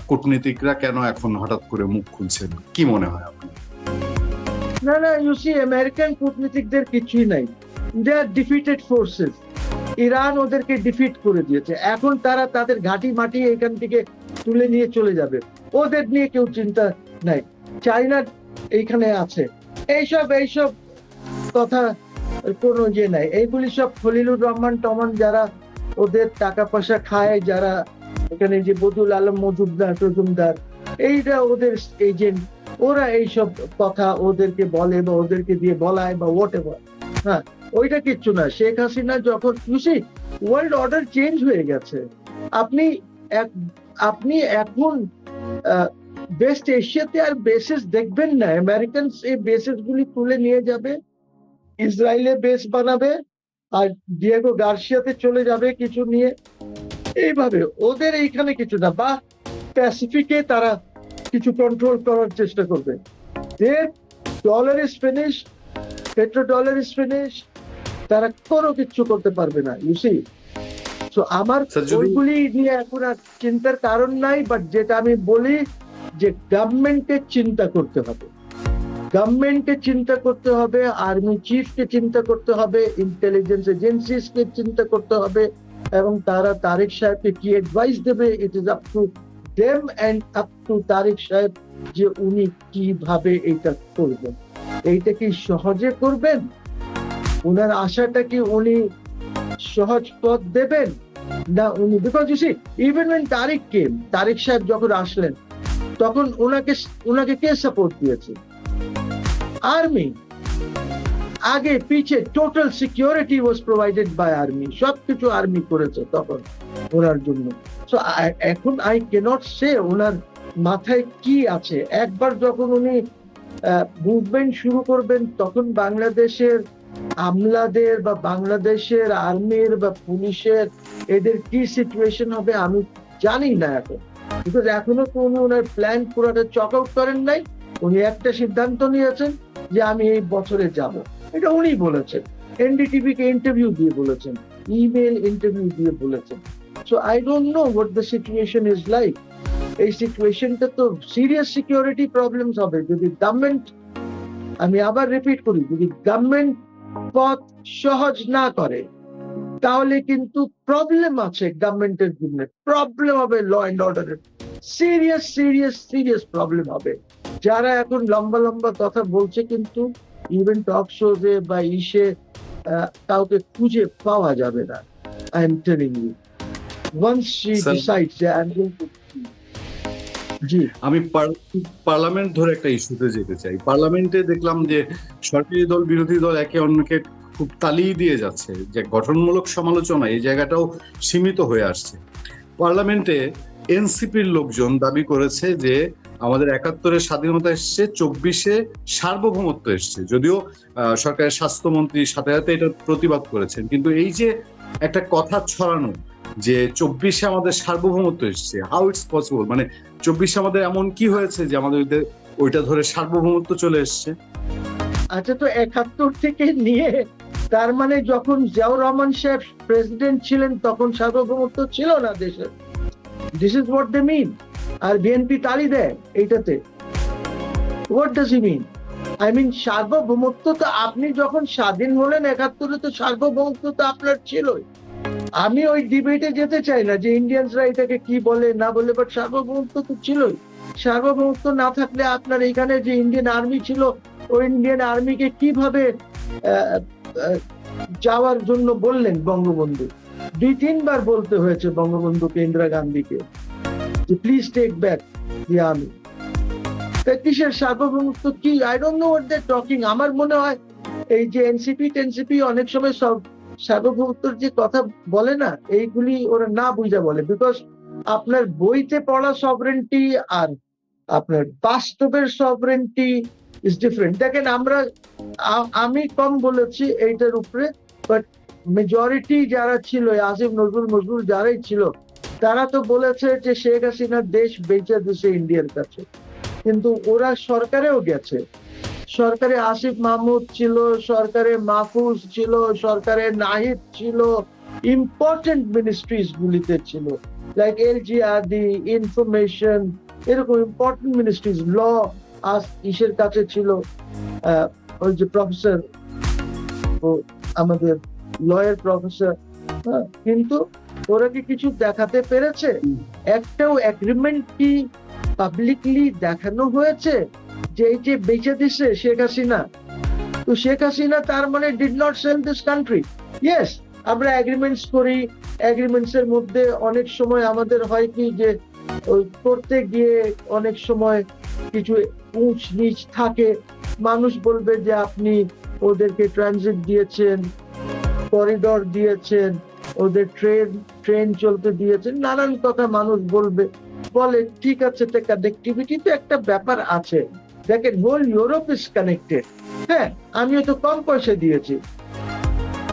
কূটনীতিকরা কেন এখন হঠাৎ করে মুখ খুলছেন, কি মনে হয় আপনার? না না, ইউ সি, আমেরিকান কূটনীতিকদের কিছুই নাই, দে আর ডিফিটেড ফোর্সেস। ইরান ওদেরকে ডিফিট করে দিয়েছে, এখন তারা তাদের ঘাঁটি মাটি এখান থেকে তুলে নিয়ে চলে যাবে, ওদের নিয়ে কেউ চিন্তা নাই। চায়না এইখানে আছে, এইসব কথা কোনো ইয়ে নাই। এইগুলি সব খলিলুর রহমান টমান যারা ওদের টাকা পয়সা খায়, যারা এখানে যে বদুল আলম মজুমদার এইটা ওদের এজেন্ট, ওরা এইসব কথা ওদেরকে বলে বা ওদেরকে দিয়ে বলায় বা হোয়াট এভার। হ্যাঁ, ওইটা কিচ্ছু না। শেখ হাসিনা যখন খুশি, ওয়ার্ল্ড অর্ডার চেঞ্জ হয়ে গেছে। আপনি এখন ওয়েস্ট এশিয়াতে আর বেসেস দেখবেন না। আমেরিকান এই বেসেস গুলি তুলে নিয়ে যাবে, ইসরায়েলে বেস বানাবে, আর ডিয়েগো গার্সিয়াতে চলে যাবে কিছু নিয়ে, এইভাবে ওদের এইখানে কিছু না। বা প্যাসিফিকে তারা কিছু কন্ট্রোল করার চেষ্টা করবে। Their dollar is finished, petrodollar is finished, তারা কোনো কিছু করতে পারবে না, ইউ সি। সো আমার ওইগুলি নিয়ে এখন আর চিন্তার কারণ নাই। বাট যেটা আমি বলি যে গভর্নমেন্টকে চিন্তা করতে হবে, গভর্নমেন্টকে চিন্তা করতে হবে, আর্মি চিফকে চিন্তা করতে হবে, ইন্টেলিজেন্স এজেন্সিসকে চিন্তা করতে হবে, এবং তারা তারেক সাহেবকে কি অ্যাডভাইস দেবে, it is up to them and up to Tarek সাহেব যে উনি কিভাবে এটা করবেন। এইটা কি সহজে করবেন? উনার আশাটা কি উনি সহজ পথ দেবেন না উনি, because you see even when Tarek সাহেব যখন আসলেন তখন ওনাকে কে সাপোর্ট দিয়েছে? আর্মি। আগে পিছে total security was provided by army, সবকিছু আর্মি করেছে তখন ওনার জন্য। সো এখন আই ক্যানট সে ওনার মাথায় কি আছে। একবার যখন উনি মুভমেন্ট শুরু করবেন তখন বাংলাদেশের আমলাদের বা বাংলাদেশের আর্মির বা পুলিশের এদের কি সিচুয়েশন হবে আমি জানি না এখন, বিকজ এখনো তো উনি ওনার প্ল্যান পুরোটা চক আউট করেন নাই। উনি একটা সিদ্ধান্ত নিয়েছেন যে আমি এই বছরে যাব, এটা উনি বলেছেন। এনডিটিভি কে ইন্টারভিউ দিয়ে বলেছেন, ইমেল ইন্টারভিউ দিয়ে বলেছেন। So I don't know what the situation is like. এই সিচুয়েশনটা তো সিরিয়াস সিকিউরিটি প্রবলেমস হবে যদি গভর্নমেন্ট, আমি আবার রিপিট করি, যদি গভর্নমেন্ট পথ সহজ না করে, তাহলে কিন্তু প্রবলেম আছে গভর্নমেন্টের জন্য, প্রবলেম হবে ল এন্ড অর্ডারের, সিরিয়াস সিরিয়াস সিরিয়াস প্রবলেম হবে। যারা এখন লম্বা লম্বা কথা বলছে কিন্তু ইভেন টক শোজে বা ইসে কাউকে খুঁজে পাওয়া যাবে না। I am telling you, once she Sir, decides যে আই এম গোইং টু, জি আমি পার্লামেন্ট ধরে একটা ইস্যুতে যেতে চাই। পার্লামেন্টে দেখলাম যে সরকারি দল বিরোধী দল একে অন্যকে খুব তালিয়ে দিয়ে যাচ্ছে, যে গঠনমূলক সমালোচনা এই জায়গাটাও সীমিত হয়ে আসছে। পার্লামেন্টে এনসিপির লোকজন দাবি করেছে যে আমাদের ৭১-এর স্বাধীনতা এসছে, ২৪-এ সার্বভৌমত্ব এসছে। যদিও সরকারের স্বাস্থ্যমন্ত্রী সাথে সাথে এটা প্রতিবাদ করেছেন, কিন্তু এই যে একটা কথা ছড়ানো যে ২৪-এ আমাদের সার্বভৌমত্ব এসছে, হাউ ইটস পসিবল, মানে ২৪-এ আমাদের এমন কি হয়েছে যে আমাদের ওইটা ধরে সার্বভৌমত্ব চলে এসছে? আচ্ছা, তো ৭১ থেকে নিয়ে তার মানে যখন জিয়াউর রহমান সাহেব প্রেসিডেন্ট ছিলেন তখন সার্বভৌমত্ব ছিল না দেশে? This is what they mean. আর বিএনপি তালি দেয় এইটাতে। What does he mean? I mean সার্বভৌমত্ব তো আপনি যখন স্বাধীন হলেন ৭১-এ, তো সার্বভৌমত্ব তো আপনার ছিলই। আমি ওই ডিবেটে যেতে চাই না যে ইন্ডিয়ানসরা এটাকে কি বলে না বলে, বাট সার্বভৌমত্ব তো ছিলই। সার্বভৌমত্ব না থাকলে আপনার এখানে যে ইন্ডিয়ান আর্মি ছিল, ওই ইন্ডিয়ান আর্মিকে কিভাবে যাওয়ার জন্য বললেন বঙ্গবন্ধু? ২-৩ বার বলতে হয়েছে বঙ্গবন্ধুকে, ইন্দিরা গান্ধীকে, যে please take back the army. কিসের সার্বভৌমত্ব? কি? I don't know what they talking. আমার মনে হয় এই যে এনসিপি অনেক সময় সব সার্বভৌমত্বর যে কথা বলে না, এইগুলি ওরা না বুঝা বলে। বিকজ আপনার বইতে পড়া সভরেন্টি আর আপনার বাস্তবের সভরেন্টি ইজ ডিফারেন্ট। দেখেন, আমি কম বলেছি এইটার উপরে, বাট মেজরিটি যারা ছিল, আসিফ নজরুল মজরুল যারাই ছিল, তারা তো বলেছে যে শেখ হাসিনার দেশ বেঁচে দিছে ইন্ডিয়ার কাছে। কিন্তু ওরা সরকারেও গেছে, সরকারে আসিফ মাহমুদ ছিল, সরকারে মাহফুজ ছিল, সরকারে নাহিদ ছিল, ইম্পর্টেন্ট মিনিস্ট্রিজ গুলিতে ছিল, লাইক এলজিআরডি, ইনফরমেশন, এরকম ইম্পর্টেন্ট মিনিস্ট্রিজ। ল ইসের কাছে ছিল, ওই যে প্রফেসর, আমাদের লয়ের প্রফেসর। কিন্তু ওরা কি কিছু দেখাতে পেরেছে? একটাও এগ্রিমেন্ট কি পাবলিকলি দেখানো হয়েছে যে এই যে বেঁচে দিছে শেখ হাসিনা? তো শেখ হাসিনা তার মানে did not sell this country. Yes, আমরা এগ্রিমেন্টস করি, এগ্রিমেন্টস এর মধ্যে অনেক সময় আমাদের হয় কি যে ওই করতে গিয়ে অনেক সময় কিছু উঁচ নিচ থাকে। মানুষ বলবে যে আপনি ওদেরকে ট্রানজিট দিয়েছেন, করিডোর দিয়েছেন, ওদের ট্রেন চলতে দিয়েছেন, নানান কথা মানুষ বলবে। বলে ঠিক আছে, কানেক্টিভিটি তো একটা ব্যাপার আছে। দেখেন, হোল ইউরোপ ইজ কানেক্টেড। হ্যাঁ, আমিও তো কম পয়সা দিয়েছি,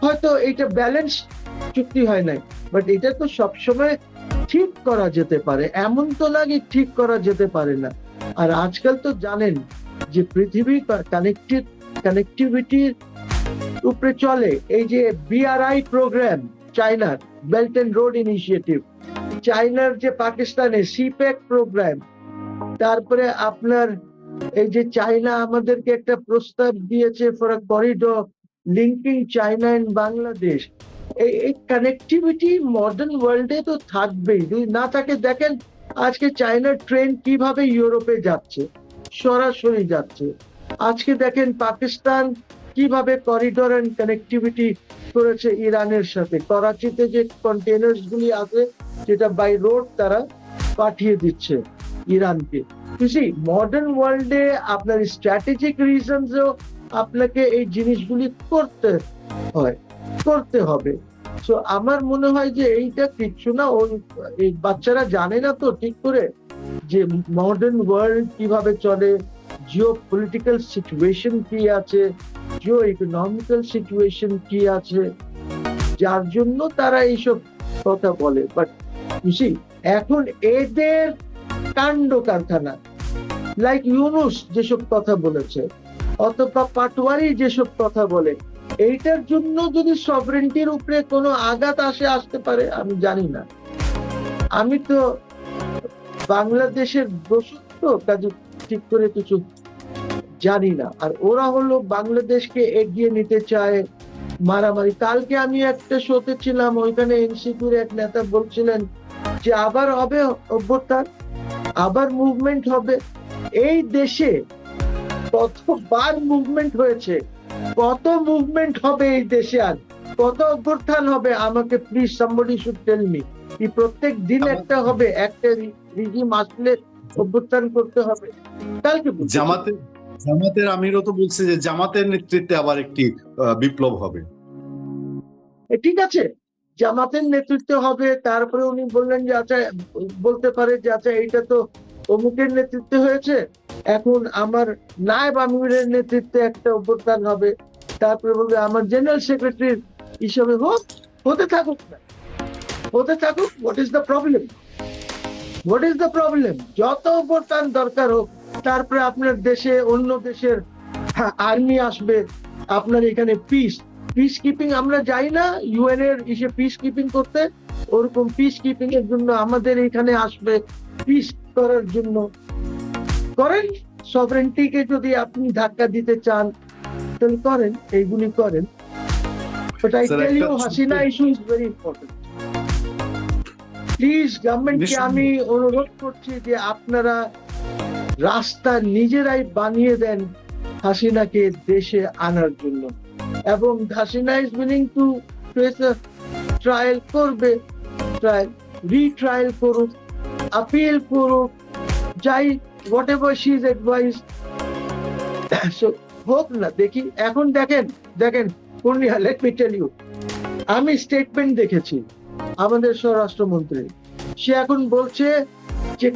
হয়তো এটা ব্যালেন্স চুক্তি হয় নাই, বাট এটা তো সবসময় ঠিক করা যেতে পারে, এমন তো না কি ঠিক করা যেতে পারে না। আর আজকাল তো জানেন যে পৃথিবী কানেক্টিভিটির উপরে চলে। এই যে বিআরআই প্রোগ্রাম, চায়নার বেল্ট এন্ড রোড ইনিশিয়েটিভ, চায়নার যে পাকিস্তানে সিপ্যাক প্রোগ্রাম, তারপরে আপনার এই যে চায়না আমাদেরকে একটা প্রস্তাব দিয়েছে for a corridor linking China and Bangladesh. এই কানেক্টিভিটি মডার্ন ওয়ার্ল্ডে তো থাকবেই, যদি না থাকে দেখেন আজকে চায়নার ট্রেন কিভাবে ইউরোপে যাচ্ছে, সরাসরি যাচ্ছে। আজকে দেখেন পাকিস্তান কিভাবে করিডোর এন্ড কানেক্টিভিটি করেছে ইরানের সাথে। করাচিতে যে কন্টেনার্স গুলি আছে, যেটা বাই রোড তারা পাঠিয়ে দিচ্ছে ইরানকে। মডার্ন ওয়ার্ল্ডে আপনার স্ট্র্যাটেজিক রিজনসেও আপনাকে এই জিনিসগুলি করতে হবে। সো আমার মনে হয় যে এইটা কিচ্ছু না, এই বাচ্চারা জানে না তো ঠিক করে যে মডার্ন ওয়ার্ল্ড কিভাবে চলে, জিও পলিটিক্যাল সিচুয়েশন কি আছে, জিও ইকোনমিক্যাল সিচুয়েশন কি আছে, যার জন্য তারা এইসব কথা বলে। বাট এখন এদের কাণ্ড কারখানা, লাইক ইউনুস যেসব কথা বলেছে, অথবা পাটোয়ারি যেসব কথা বলে, এইটার জন্য যদি সভরেন্টির উপরে কোনো আঘাত আসতে পারে আমি জানি না। আমি তো বাংলাদেশের দোষত্ব কাজে ঠিক করে কিছু জানি না। আর ওরা হলো বাংলাদেশকে এগিয়ে নিতে চায় মারামারি। কালকে আমি একটা শোতে ছিলাম, ওইখানে এনসিপির এক নেতা বলছিলেন যে আবার হবে অভ্যুত্থান, আবার মুভমেন্ট হবে। এই দেশে কতবার মুভমেন্ট হয়েছে, কত মুভমেন্ট হবে এই দেশে, আর কত অভ্যুত্থান হবে? আমাকে please somebody should tell me. কি প্রত্যেক দিন একটা হবে, একটা রিজিম আসলে অভ্যুত্থান করতে হবে? কালকে জামাতের আমিরও তো বলছে যে জামাতের নেতৃত্বে আবার একটি বিপ্লব হবে। ঠিক আছে, জামাতের নেতৃত্বে হবে। তারপরে উনি বললেন যে আচ্ছা, বলতে পারে যে আচ্ছা এইটা তো অমুকের নেতৃত্বে হয়েছে, এখন আমার নায়েব আমিরের নেতৃত্বে একটা অভ্যুত্থান হবে। তারপরে বলবে আমার জেনারেল সেক্রেটারি হিসেবে হতে থাকুক না, হতে থাকুক। What is the problem? What is the problem? যত অভ্যুত্থান দরকার হোক। তারপরে আপনার দেশে অন্য দেশের আর্মি আসবে, আপনার এখানে পিস কিপিং। আমরা যাই না ইউএন এর ইসে পিস কিপিং করতে, ওরকম পিস কিপিং এর জন্য আমাদের এখানে আসবে পিস করার জন্য। করেন, সভরেন্টিকে যদি আপনি ধাক্কা দিতে চান তাহলে করেন, এইগুলি করেন। But I tell you, Hasina issue is very important. Please গভর্নমেন্টকে আমি অনুরোধ করছি যে আপনারা রাস্তা নিজেরাই বানিয়ে দেন হাসিনাকে দেশে আনার জন্য। এবং Hasina is willing to face a trial, করবে ট্রায়াল, রিট্রায়াল করুক, আপিল করুক, যাই whatever she is advice হোক না। দেখি এখন দেখেন পূর্ণিয়া, লেট মি টেল ইউ, আমি স্টেটমেন্ট দেখেছি আমাদের স্বরাষ্ট্রমন্ত্রী। সে এখন বলছে যে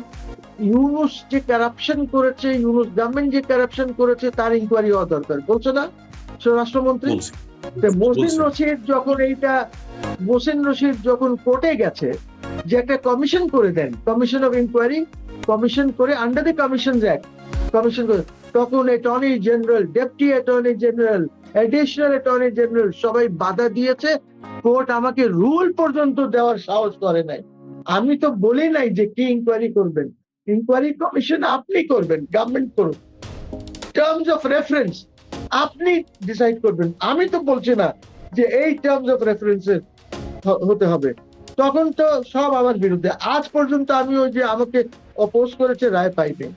ইউনুস যে কারাপশন করেছে, ইউনুস গভর্নমেন্ট যে কারাপশন করেছে তার ইনকোয়ারি হওয়া দরকার। বলছে না স্বরাষ্ট্রমন্ত্রী? মোসিন রশিদ যখন কোর্টে গেছে যে একটা কমিশন করে দেন, কমিশন অফ ইনকোয়ারি, কমিশন করে under the commissions act, commission করে, তখন attorney general, deputy attorney general, additional attorney general সবাই বাধা দিয়েছে। কোর্ট আমাকে রুল পর্যন্ত দেওয়ার সাহস করে নাই। আমি তো বলি নাই যে কি ইনকোয়ারি করবেন, ইনকোয়ারি কমিশন আপনি করবেন, গভর্নমেন্ট করুন, টার্মস অফ রেফারেন্স আপনি ডিসাইড করবেন। আমি তো বলছি না যে এই টার্মস অফ রেফারেন্সের হতে হবে। তখন তো সব আমার বিরুদ্ধে। আজ পর্যন্ত আমি ওই যে আমাকে অপোজ করেছে রায় পাইনি।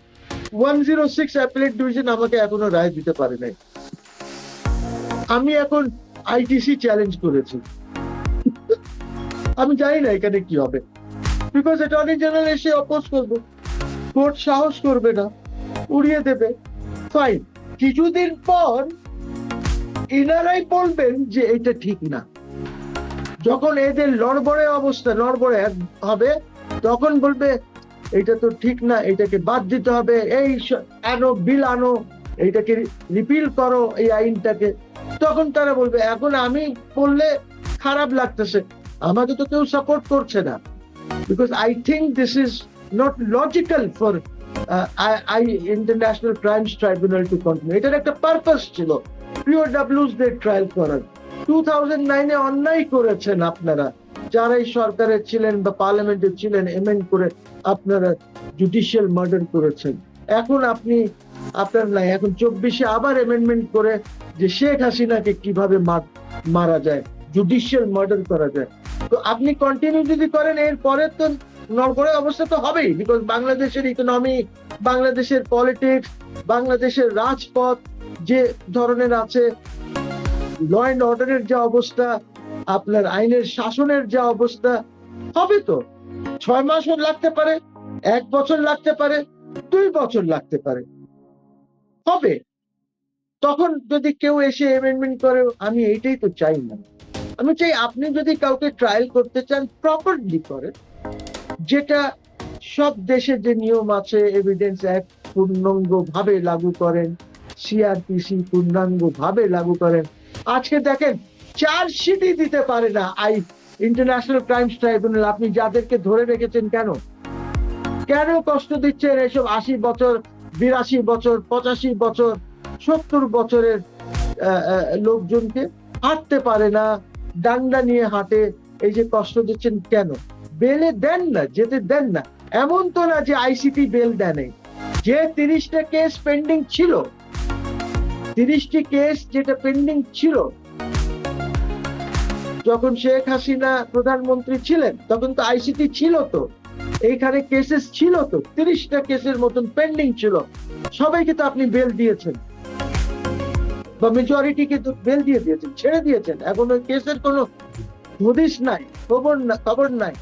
106 অ্যাপিলেট ডিভিশন আমাকে এখনো রায় দিতে পারে নাই। আমি এখন আইটিসি চ্যালেঞ্জ করেছি। আমি জানি না এখানে কি হবে, বিকজ অ্যাটর্নি জেনারেল এসে অপোজ করবে, কোর্ট সাহস করবে না, উড়িয়ে দেবে। ফাইন, কিছুদিন পর ইনারাই বলবেন যে এটা ঠিক না। যখন এদের নড়বড়ে হবে, তখন বলবে এটা তো ঠিক না, এটাকে বাদ দিতে হবে, এই বিল আনো, এইটাকে রিপিল করো এই আইনটাকে। তখন তারা বলবে, এখন আমি বললে খারাপ লাগতেছে, আমাকে তো কেউ সাপোর্ট করছে না, because I think this is not logical for international crimes tribunal to continue. এটার একটা পারপাস ছিল পিওডব্লিউস দের ট্রায়াল করার। 2009-এ অন্যায় করেছেন আপনারা, যারাই সরকারে ছিলেন বা পার্লামেন্টে ছিলেন, এমেন্ড করে আপনারা জুডিশিয়াল মার্ডার করেছেন। এখন আপনার নাই, এখন 24-এ আবার এমেন্ডমেন্ট করে যে শেখ হাসিনাকে কিভাবে মারা যায়, জুডিশিয়াল মার্ডার করা যায়। তো আপনি কন্টিনিউ যদি করেন, এর পরে তো নড়বড়ে অবস্থা তো হবেই, বিকজ বাংলাদেশের ইকোনমি, বাংলাদেশের পলিটিক্স, বাংলাদেশের রাজপথ যে ধরনের আছে, ল এন্ড অর্ডারের যা অবস্থা, আপনার আইনের শাসনের যা অবস্থা, হবে তো 6 মাসও লাগতে পারে, 1 বছর লাগতে পারে, 2 বছর লাগতে পারে, হবে। তখন যদি কেউ এসে এমেন্ডমেন্ট করে, আমি এইটাই তো চাই না। আমি চাই আপনি যদি কাউকে ট্রায়াল করতে চান, প্রপারলি করেন, যেটা সব দেশে যে নিয়ম আছে, এভিডেন্স অ্যাক্ট পূর্ণাঙ্গ ভাবে লাগু করেন, সিআরপিসি পূর্ণাঙ্গ ভাবে লাগু করেন। আজকে দেখেন চার্জশিটই দিতে পারে না ইন্টারন্যাশনাল ক্রাইমস ট্রাইব্যুনাল। আপনি যাদেরকে ধরে রেখেছেন কেন কষ্ট দিচ্ছেন? এসব 80 বছর, 82 বছর, 85 বছর 70 বছরের লোকজনকে হাঁটতে পারে না, ডান্ডা নিয়ে হাঁটে, এই যে কষ্ট দিচ্ছেন কেন? বেলে দেন না, যেতে দেন না। এমন তো না যে আইসিটি বেল দেয়, যে 30টা কেস পেন্ডিং ছিল, 30টি কেস যেটা পেন্ডিং ছিল যখন শেখ হাসিনা প্রধানমন্ত্রী ছিলেন, তখন তো আইসিটি ছিল, তো এইখানে কেসেস ছিল, তো 30টা কেসের মতন পেন্ডিং ছিল, সবাইকে তো আপনি বেল দিয়েছেন, বা মেজরিটিকে তো বেল দিয়ে দিয়েছেন, ছেড়ে দিয়েছেন। এখন ওই কেসের কোনো হদিস নাই, খবর নাই।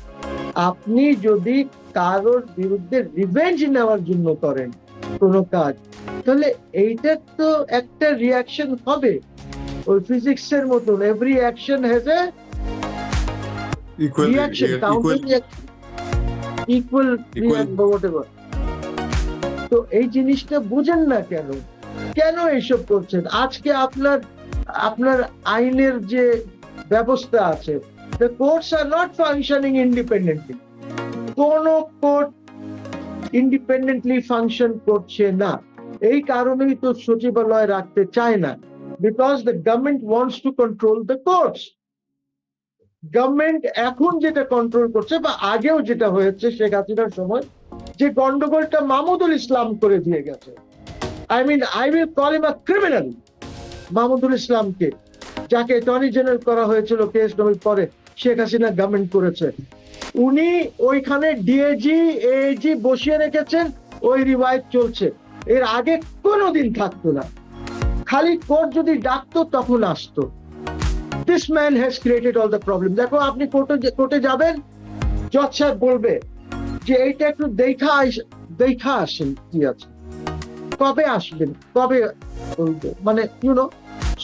আপনি যদি কারোর বিরুদ্ধে রিভেঞ্জ নেওয়ার জন্য করেন কোনো কাজ, তাহলে এইটার তো একটা রিয়াকশন হবে। ওই ফিজিক্সের মতন every action has a reaction, counter reaction, equal react বা হোয়াটএভার। তো এই জিনিসটা বুঝেন না কেন? কেন এইসব করছেন? আজকে আপনার আইনের যে ব্যবস্থা আছে, the courts are not functioning independently. কোন কোর্ট ইন্ডিপেন্ডেন্টলি ফাংশন করছে না। এই কারণেই তো সচিবালয় রাখতে চায় না, because the government wants to control the courts. Government এখন যেটা কন্ট্রোল করছে, বা আগেও যেটা হয়েছে শেখ হাসিনার সময়, যে গন্ডগোলটা মাহমুদুল ইসলাম করে দিয়ে গেছে। I will call him a criminal, Mahmudul ইসলামকে, যাকে অ্যাটর্নি জেনারেল করা হয়েছিল কেস নমির পরে শেখ হাসিনা গভর্নমেন্ট করেছে। উনি ওইখানে ডিএজি এজি বসিয়ে রেখেছেন, ওই রিওয়ায়েত চলছে। এর আগে কোনোদিন থাকতো না, খালি কোর্ট যদি ডাকতো তখন আসতো। This man has created all the problem. দেখো, আপনি কোর্টে যাবেন, জজ সাহেব বলবে যে এইটা একটু দেখা আসেন কি আছে, কবে আসবেন, কবে, মানে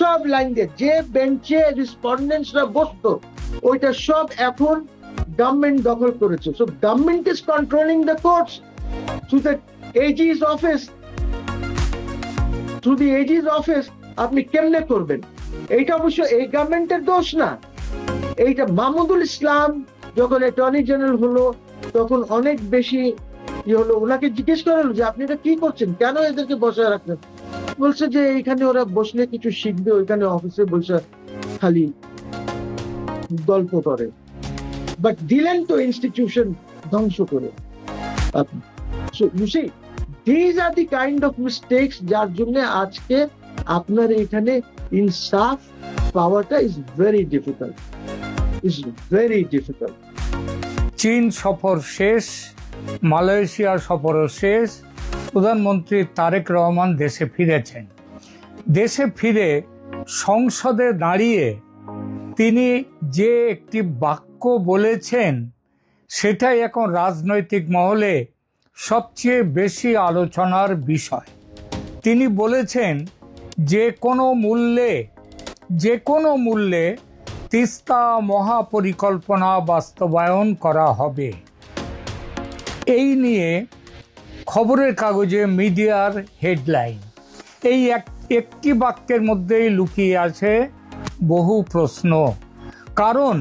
সব লাইন দিয়ে যে বেঞ্চে রেসপন্ডেন্টসরা বসতো, ওইটা সব এখন গভর্নমেন্ট দখল করেছে। So government is controlling the courts through the AG's office. Through the AG's office আপনি কেমনে করবেন? এইটা অবশ্য এই গভর্নমেন্টের দোষ না, এইটা মাহমুদুল ইসলাম যখন অ্যাটর্নি জেনারেল হলো, তখন অনেক বেশি হলো। ওনাকে জিজ্ঞেস করা হলো যে আপনি এটা কি করছেন, কেন এদেরকে বসায় রাখছেন? বলছে যে এইখানে ওরা বসলে কিছু শিখবে, ওইখানে অফিসে বসে খালি গল্প করে। বাট দিলেন তো ইনস্টিটিউশন ধ্বংস করে। So you see, these are the kind of mistakes যার জন্য আজকে আপনার এখানে ইনসাফ পাওয়াটা is very difficult. চীন সফর শেষ, মালয়েশিয়ার সফরও শেষ, প্রধানমন্ত্রী তারেক রহমান দেশে ফিরেছেন। দেশে ফিরে সংসদে দাঁড়িয়ে তিনি যে একটি বাক্য বলেছেন, সেটাই এখন রাজনৈতিক মহলে সবচেয়ে বেশি আলোচনার বিষয়। তিনি বলেছেন যে কোনো মূল্যে তিস্তা মহাপরিকল্পনা বাস্তবায়ন করা হবে। এই নিয়ে খবরের কাগজে মিডিয়ার হেডলাইন। এই একটি বাক্যের মধ্যেই লুকিয়ে আছে বহু প্রশ্ন। কারণ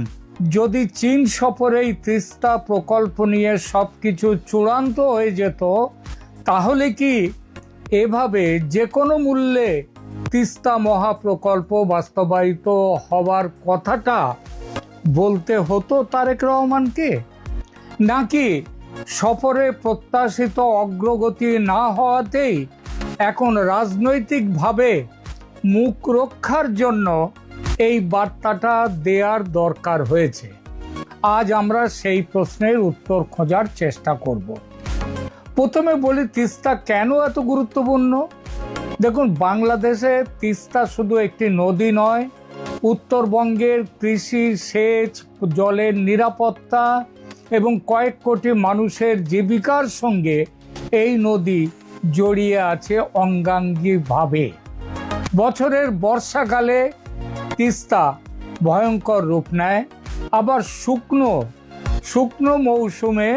যদি চীন সফরেই তিস্তা প্রকল্প নিয়ে সব কিছু চূড়ান্ত হয়ে যেত, তাহলে কি এভাবে যে কোনো মূল্যে তিস্তা মহাপ্রকল্প বাস্তবায়িত হওয়ার কথাটা বলতে হতো তারেক রহমানকে? নাকি সফরে প্রত্যাশিত অগ্রগতি না হওয়াতেই এখন রাজনৈতিকভাবে মুখ রক্ষার জন্য এই বার্তাটা দেওয়ার দরকার হয়েছে? আজ আমরা সেই প্রশ্নের উত্তর খোঁজার চেষ্টা করব। প্রথমে বলি, তিস্তা কেন এত গুরুত্বপূর্ণ? দেখুন, বাংলাদেশে তিস্তা শুধু একটি নদী নয়, উত্তরবঙ্গের কৃষি, সেচ, জলের নিরাপত্তা এবং কয়েক কোটি মানুষের জীবিকার সঙ্গে এই নদী জড়িয়ে আছে অঙ্গাঙ্গিভাবে। বছরের বর্ষাকালে তিস্তা ভয়ঙ্কর রূপ নেয়, আবার শুকনো মৌসুমে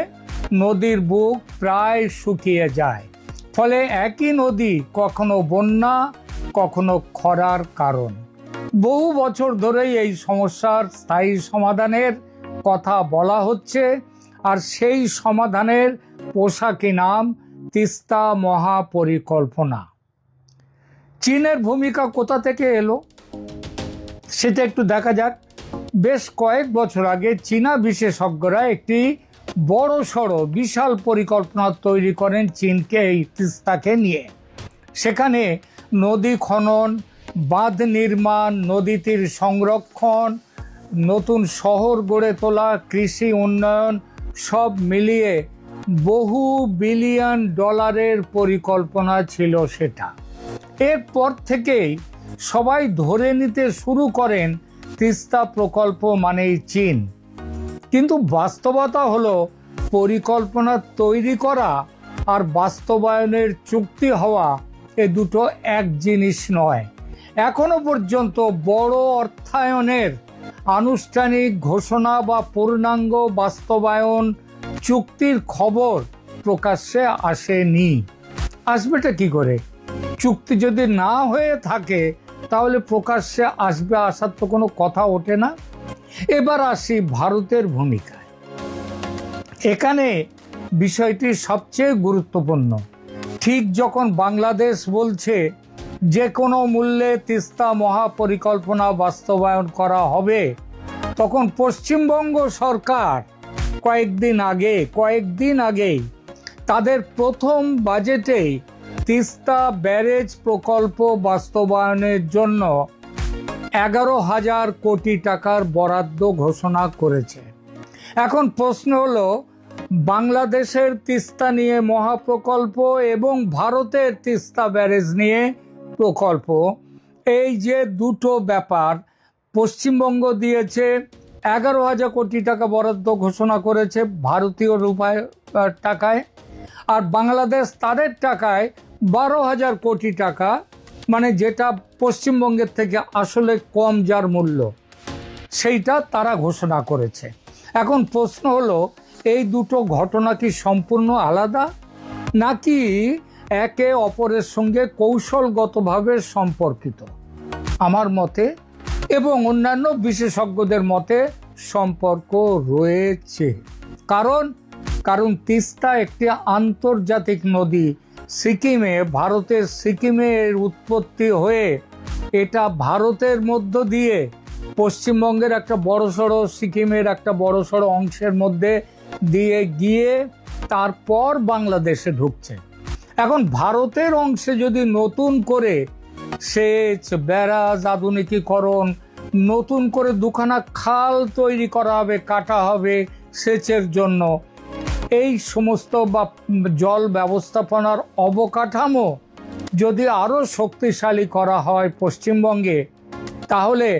নদীর বুক প্রায় শুকিয়ে যায়। ফলে একই নদী কখনো বন্যা, কখনো খরার কারণ। বহু বছর ধরেই এই সমস্যার স্থায়ী সমাধানের কথা বলা হচ্ছে, আর সেই সমাধানের পোশাকি নাম তিস্তা মহাপরিকল্পনা। চীনের ভূমিকা কোথা থেকে এলো সেটা একটু দেখা যাক। বেশ কয়েক বছর আগে চীনা বিশেষজ্ঞরা একটি বড় সড়ো বিশাল পরিকল্পনা তৈরি করেন চীনকে এই তিস্তাকে নিয়ে। সেখানে নদী খনন, বাঁধ নির্মাণ, নদী তীর সংরক্ষণ, নতুন শহর গড়ে তোলা, কৃষি উন্নয়ন সব মিলিয়ে বহু বিলিয়ন ডলারের পরিকল্পনা ছিল সেটা। এরপর থেকেই সবাই ধরে নিতে শুরু করেন তিস্তা প্রকল্প মানেই চীন। কিন্তু বাস্তবতা হলো পরিকল্পনা তৈরি করা আর বাস্তবায়নের চুক্তি হওয়া এ দুটো এক জিনিস নয়। এখনো পর্যন্ত বড় অর্থায়নের আনুষ্ঠানিক ঘোষণা বা পূর্ণাঙ্গ বাস্তবায়ন চুক্তির খবর প্রকাশ্যে আসেনি। আসবেটা কি করে? চুক্তি যদি না হয়ে থাকে তাহলে প্রকাশ্যে আসবে, আসার তো কোনো কথা ওঠে না। এবার আসি ভারতের ভূমিকায়। এখানে বিষয়টি সবচেয়ে গুরুত্বপূর্ণ। ঠিক যখন বাংলাদেশ বলছে যে কোনো মূল্যে তিস্তা মহাপরিকল্পনা বাস্তবায়ন করা হবে, তখন পশ্চিমবঙ্গ সরকার কয়েকদিন আগেই তাদের প্রথম বাজেটেই তিস্তা ব্যারেজ প্রকল্প বাস্তবায়নের জন্য 11,000 কোটি টাকার বরাদ্দ ঘোষণা করেছে। এখন প্রশ্ন হলো, বাংলাদেশের তিস্তা নিয়ে মহাপ্রকল্প এবং ভারতের তিস্তা ব্যারেজ নিয়ে প্রকল্প, এই যে দুটো ব্যাপার, পশ্চিমবঙ্গ দিয়েছে 11,000 কোটি টাকা বরাদ্দ ঘোষণা করেছে ভারতীয় রুপায় টাকায়, আর বাংলাদেশ তাদের টাকায় 12,000 কোটি টাকা, মানে যেটা পশ্চিমবঙ্গের থেকে আসলে কম যার মূল্য, সেইটা তারা ঘোষণা করেছে। এখন প্রশ্ন হলো, এই দুটো ঘটনা কি সম্পূর্ণ আলাদা নাকি একে অপরের সঙ্গে কৌশলগতভাবে সম্পর্কিত? আমার মতে এবং অন্যান্য বিশেষজ্ঞদের মতে সম্পর্ক রয়েছে। কারণ তিস্তা একটি আন্তর্জাতিক নদী। ভারতের সিকিমে এর উৎপত্তি হয়ে এটা ভারতের মধ্য দিয়ে পশ্চিমবঙ্গের একটা বড়সড়, সিকিমের একটা বড়সড় অংশের মধ্যে দিয়ে গিয়ে তারপর বাংলাদেশে ঢুকছে। এখন ভারতের অংশে যদি নতুন করে সেচ, ব্যারাজ, আধুনিকীকরণ, নতুন করে দুখানা খাল তৈরি করা হবে, কাটা হবে সেচের জন্য, এই সমস্ত বা জল ব্যবস্থাপনার অবকাঠামো যদি আরও শক্তিশালী করা হয় পশ্চিমবঙ্গে, তাহলে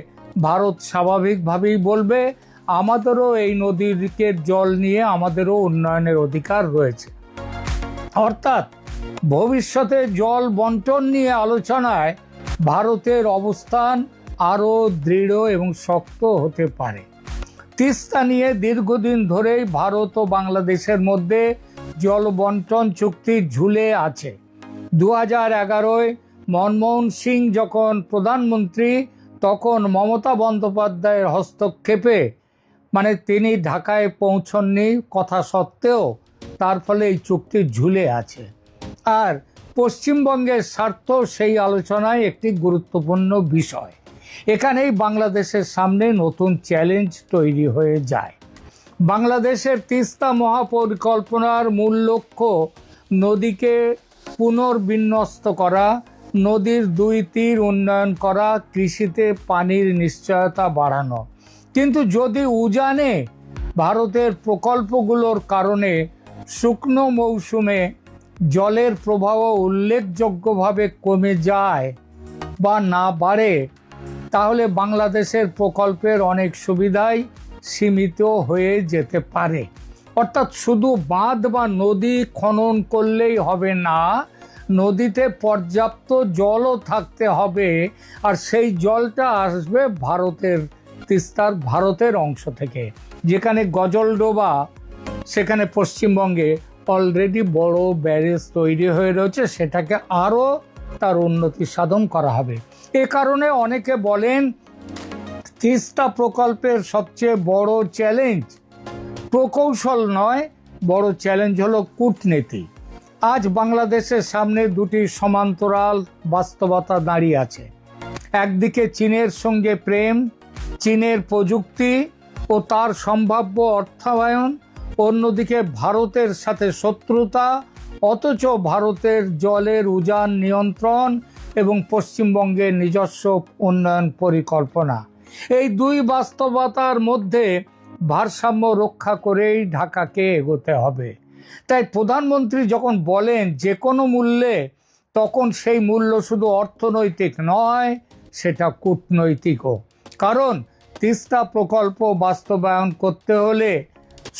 ভারত স্বাভাবিকভাবেই বলবে আমাদেরও এই নদীকে জল নিয়ে আমাদেরও উন্নয়নের অধিকার রয়েছে। অর্থাৎ ভবিষ্যতে জল বন্টন নিয়ে আলোচনায় ভারতের অবস্থান আরও দৃঢ় এবং শক্ত হতে পারে। তিস্তা নিয়ে দীর্ঘদিন ধরেই ভারত ও বাংলাদেশের মধ্যে জল বন্টন চুক্তি ঝুলে আছে। 2011-য় মনমোহন সিং যখন প্রধানমন্ত্রী, তখন মমতা বন্দ্যোপাধ্যায়ের হস্তক্ষেপে, মানে তিনি ঢাকায় পৌঁছননি কথা সত্ত্বেও, তার ফলে এই চুক্তি ঝুলে আছে। আর পশ্চিমবঙ্গের স্বার্থ সেই আলোচনায় একটি গুরুত্বপূর্ণ বিষয়। এখানেই বাংলাদেশের সামনে নতুন চ্যালেঞ্জ তৈরি হয়ে যায়। বাংলাদেশের তিস্তা মহাপরিকল্পনার মূল লক্ষ্য নদীকে পুনর্বিন্যস্ত করা, নদীর দুই তীর উন্নয়ন করা, কৃষিতে পানির নিশ্চয়তা বাড়ানো। কিন্তু যদি উজানে ভারতের প্রকল্পগুলোর কারণে শুকনো মৌসুমে জলের প্রবাহ উল্লেখযোগ্যভাবে কমে যায় বা না বাড়ে, তাহলে বাংলাদেশের প্রকল্পের অনেক সুবিধাই সীমিত হয়ে যেতে পারে। অর্থাৎ শুধু বাঁধ বা নদী খনন করলেই হবে না, নদীতে পর্যাপ্ত জলও থাকতে হবে, আর সেই জলটা আসবে ভারতের অংশ থেকে। যেখানে গজলডোবা, সেখানে পশ্চিমবঙ্গে অলরেডি বড় ব্যারেজ তৈরি হয়ে রয়েছে, সেটাকে আরও তার উন্নতি সাধন করা হবে। এ কারণে অনেকে বলেন তিস্তা প্রকল্পের সবচেয়ে বড় চ্যালেঞ্জ প্রকৌশল নয়, বড় চ্যালেঞ্জ হলো কূটনীতি। আজ বাংলাদেশের সামনে দুটি সমান্তরাল বাস্তবতা দাঁড়িয়ে আছে। একদিকে চীনের সঙ্গে প্রেম, চীনের প্রযুক্তি ও তার সম্ভাব্য অর্থায়ন, অন্যদিকে ভারতের সাথে শত্রুতা, অথচ ভারতের জলের উজান নিয়ন্ত্রণ এবং পশ্চিমবঙ্গের নিজস্ব উন্নয়ন পরিকল্পনা। এই দুই বাস্তবতার মধ্যে ভারসাম্য রক্ষা করেই ঢাকাকে এগোতে হবে। তাই প্রধানমন্ত্রী যখন বলেন যে কোনো মূল্যে, তখন সেই মূল্য শুধু অর্থনৈতিক নয়, সেটা কূটনৈতিকও। কারণ তিস্তা প্রকল্প বাস্তবায়ন করতে হলে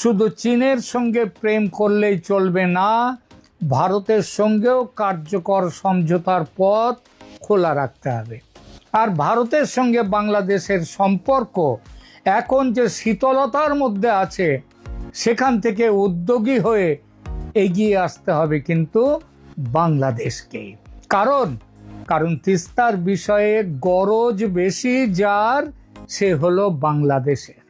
শুধু চীনের সঙ্গে প্রেম করলেই চলবে না, ভারতের সঙ্গেও কার্যকর সমঝোতার পথ খোলা রাখতে হবে। আর ভারতের সঙ্গে বাংলাদেশের সম্পর্ক এখন যে শীতলতার মধ্যে আছে, সেখান থেকে উদ্যোগী হয়ে এগিয়ে আসতে হবে কিন্তু বাংলাদেশকে। কারণ তিস্তার বিষয়ে গরজ বেশি যার, সে হলো বাংলাদেশের।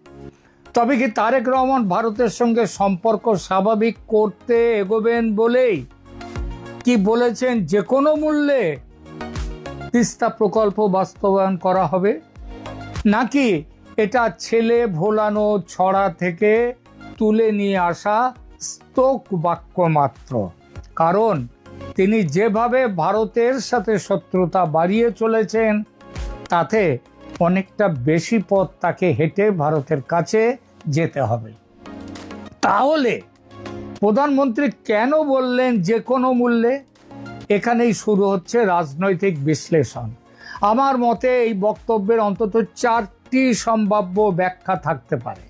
তবে কি তারেক রহমান ভারতের সঙ্গে সম্পর্ক স্বাভাবিক করতে এগোবেন বলেই কি বলেছেন যে কোনো মূল্যে তিস্তা প্রকল্প বাস্তবায়ন করা হবে, নাকি এটা ছেলে ভোলানো ছড়া থেকে তুলে নিয়ে আসা স্তোক বাক্য মাত্র? কারণ তিনি যেভাবে ভারতের সাথে শত্রুতা বাড়িয়ে চলেছেন, তাতে অনেকটা বেশি পথ তাকে হেঁটে ভারতের কাছে যেতে হবে। তাহলে প্রধানমন্ত্রী কেন বললেন যে কোনো মূল্যে? এখানেই শুরু হচ্ছে রাজনৈতিক বিশ্লেষণ। আমার মতে এই বক্তব্যের অন্তত চারটি সম্ভাব্য ব্যাখ্যা থাকতে পারে।